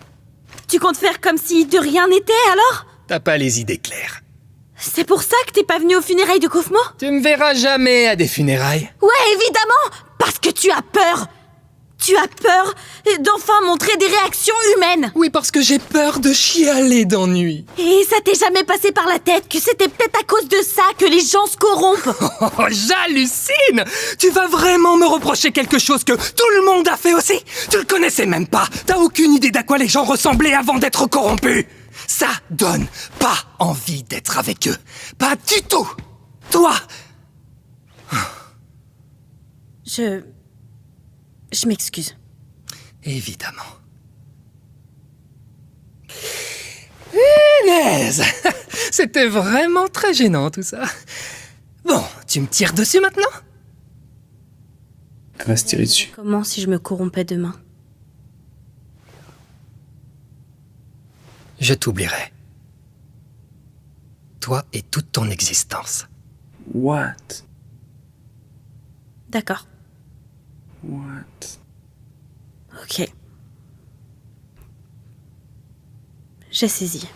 Tu comptes faire comme si de rien n'était alors? T'as pas les idées claires. C'est pour ça que t'es pas venu aux funérailles de Kaufmo? Tu me verras jamais à des funérailles. Ouais, évidemment. Parce que tu as peur. Tu as peur d'enfin montrer des réactions humaines. Oui, parce que j'ai peur de chialer d'ennui. Et ça t'est jamais passé par la tête que c'était peut-être à cause de ça que les gens se corrompent? Oh, j'hallucine! Tu vas vraiment me reprocher quelque chose que tout le monde a fait aussi? Tu le connaissais même pas. T'as aucune idée d'à quoi les gens ressemblaient avant d'être corrompus. Ça donne pas envie d'être avec eux. Pas du tout. Toi. Je m'excuse. Évidemment. Punaise. C'était vraiment très gênant tout ça. Bon, tu me tires dessus maintenant? Elle va se tirer dessus. Comment si je me corrompais demain? Je t'oublierai. Toi et toute ton existence. What? D'accord. What? Ok. J'ai saisi.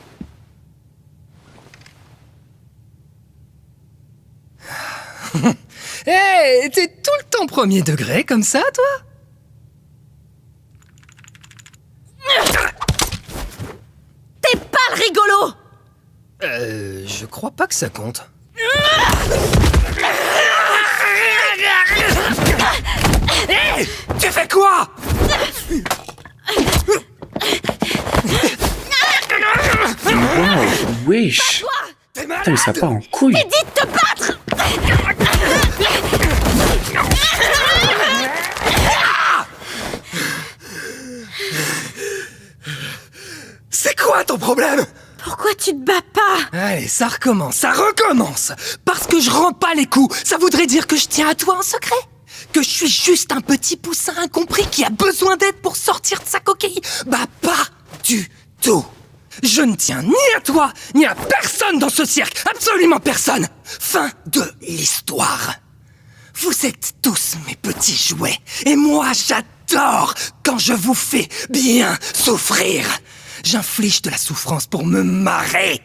Hé, t'es tout le temps premier degré comme ça, toi? T'es pas le rigolo! Je crois pas que ça compte. Hé, tu fais quoi? Wow, wesh! Putain, mais ça part en couille! T'es dit de te battre! C'est quoi ton problème? Pourquoi tu te bats pas? Allez, ça recommence, ça recommence. Parce que je rends pas les coups, ça voudrait dire que je tiens à toi en secret? Que je suis juste un petit poussin incompris qui a besoin d'aide pour sortir de sa coquille? Bah pas du tout. Je ne tiens ni à toi, ni à personne dans ce cirque, absolument personne. Fin de l'histoire. Vous êtes tous mes petits jouets, et moi j'adore quand je vous fais bien souffrir. J'inflige de la souffrance pour me marrer.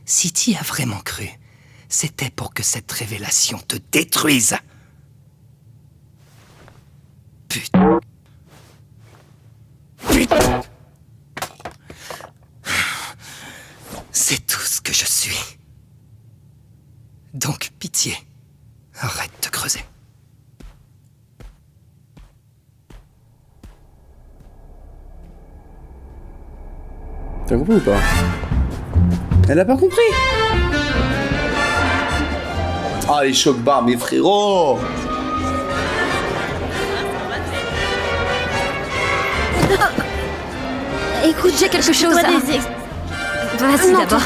Si t'y as vraiment cru, c'était pour que cette révélation te détruise. Putain. Putain. C'est tout ce que je suis. Donc, pitié, arrête de creuser. T'as compris ou pas? Elle a pas compris! Ah, les chocs barres, mes frérots! Écoute, j'ai quelque chose à... Vas-y d'abord.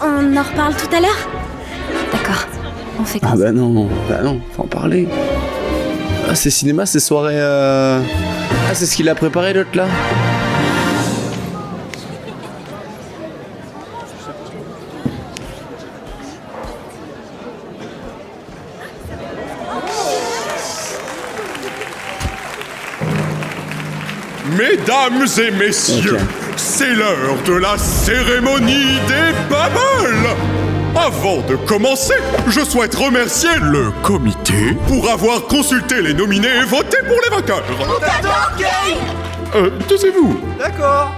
On en reparle tout à l'heure? D'accord, on fait comme Ah bah non, faut en parler. Ah, c'est cinéma, c'est soirée... Ah, c'est ce qu'il a préparé l'autre là? Mesdames et messieurs, c'est l'heure de la cérémonie des Bubbles. Avant de commencer, je souhaite remercier le comité pour avoir consulté les nominés et voté pour les vainqueurs. Taisez-vous. D'accord.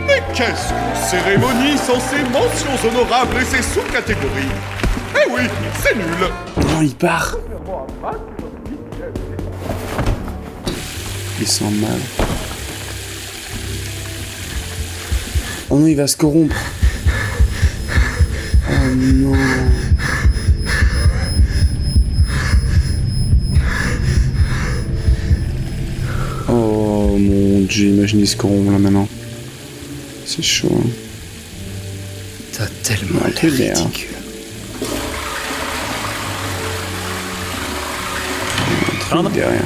Mais qu'est-ce qu'une cérémonie sans ses mentions honorables et ses sous-catégories? Eh oui, c'est nul. Non, il part. Il sent mal. Oh non, il va se corrompre. Oh non. Oh mon dieu, imagine il se corrompt là maintenant. C'est chaud. Hein. T'as tellement l'air ridicule. Un truc derrière.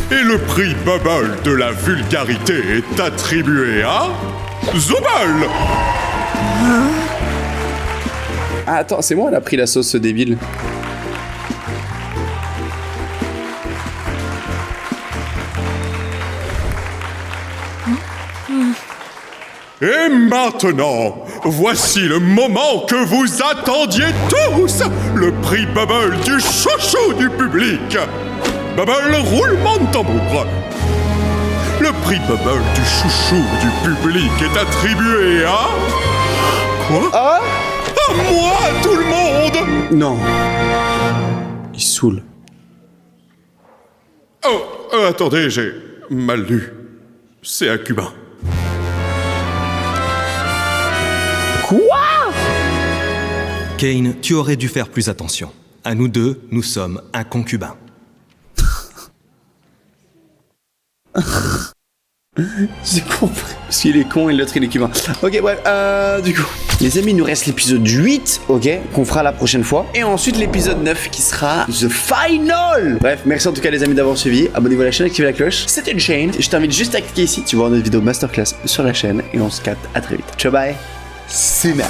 Et le prix Bubble de la vulgarité est attribué à... Zubal. Ah attends, c'est moi, elle a pris la sauce débile. Et maintenant, voici le moment que vous attendiez tous, le prix Bubble du chouchou du public. Bubble, roulement de tambour. Le prix Bubble du chouchou du public est attribué à... Quoi? Ah? À moi, tout le monde. Non. Il saoule. Oh, attendez, j'ai mal lu. C'est un cubain. Quoi? Kane, tu aurais dû faire plus attention. À nous deux, nous sommes un concubin. J'ai compris. Parce qu'il est con et l'autre il est cubain. Ok, bref, du coup. Les amis, il nous reste l'épisode 8, ok, qu'on fera la prochaine fois. Et ensuite l'épisode 9 qui sera The Final. Bref, merci en tout cas les amis d'avoir suivi. Abonnez-vous à la chaîne, activez la cloche. C'était une chaîne. Je t'invite juste à cliquer ici. Tu vas voir notre vidéo masterclass sur la chaîne. Et on se capte à très vite. Ciao, bye. C'est là.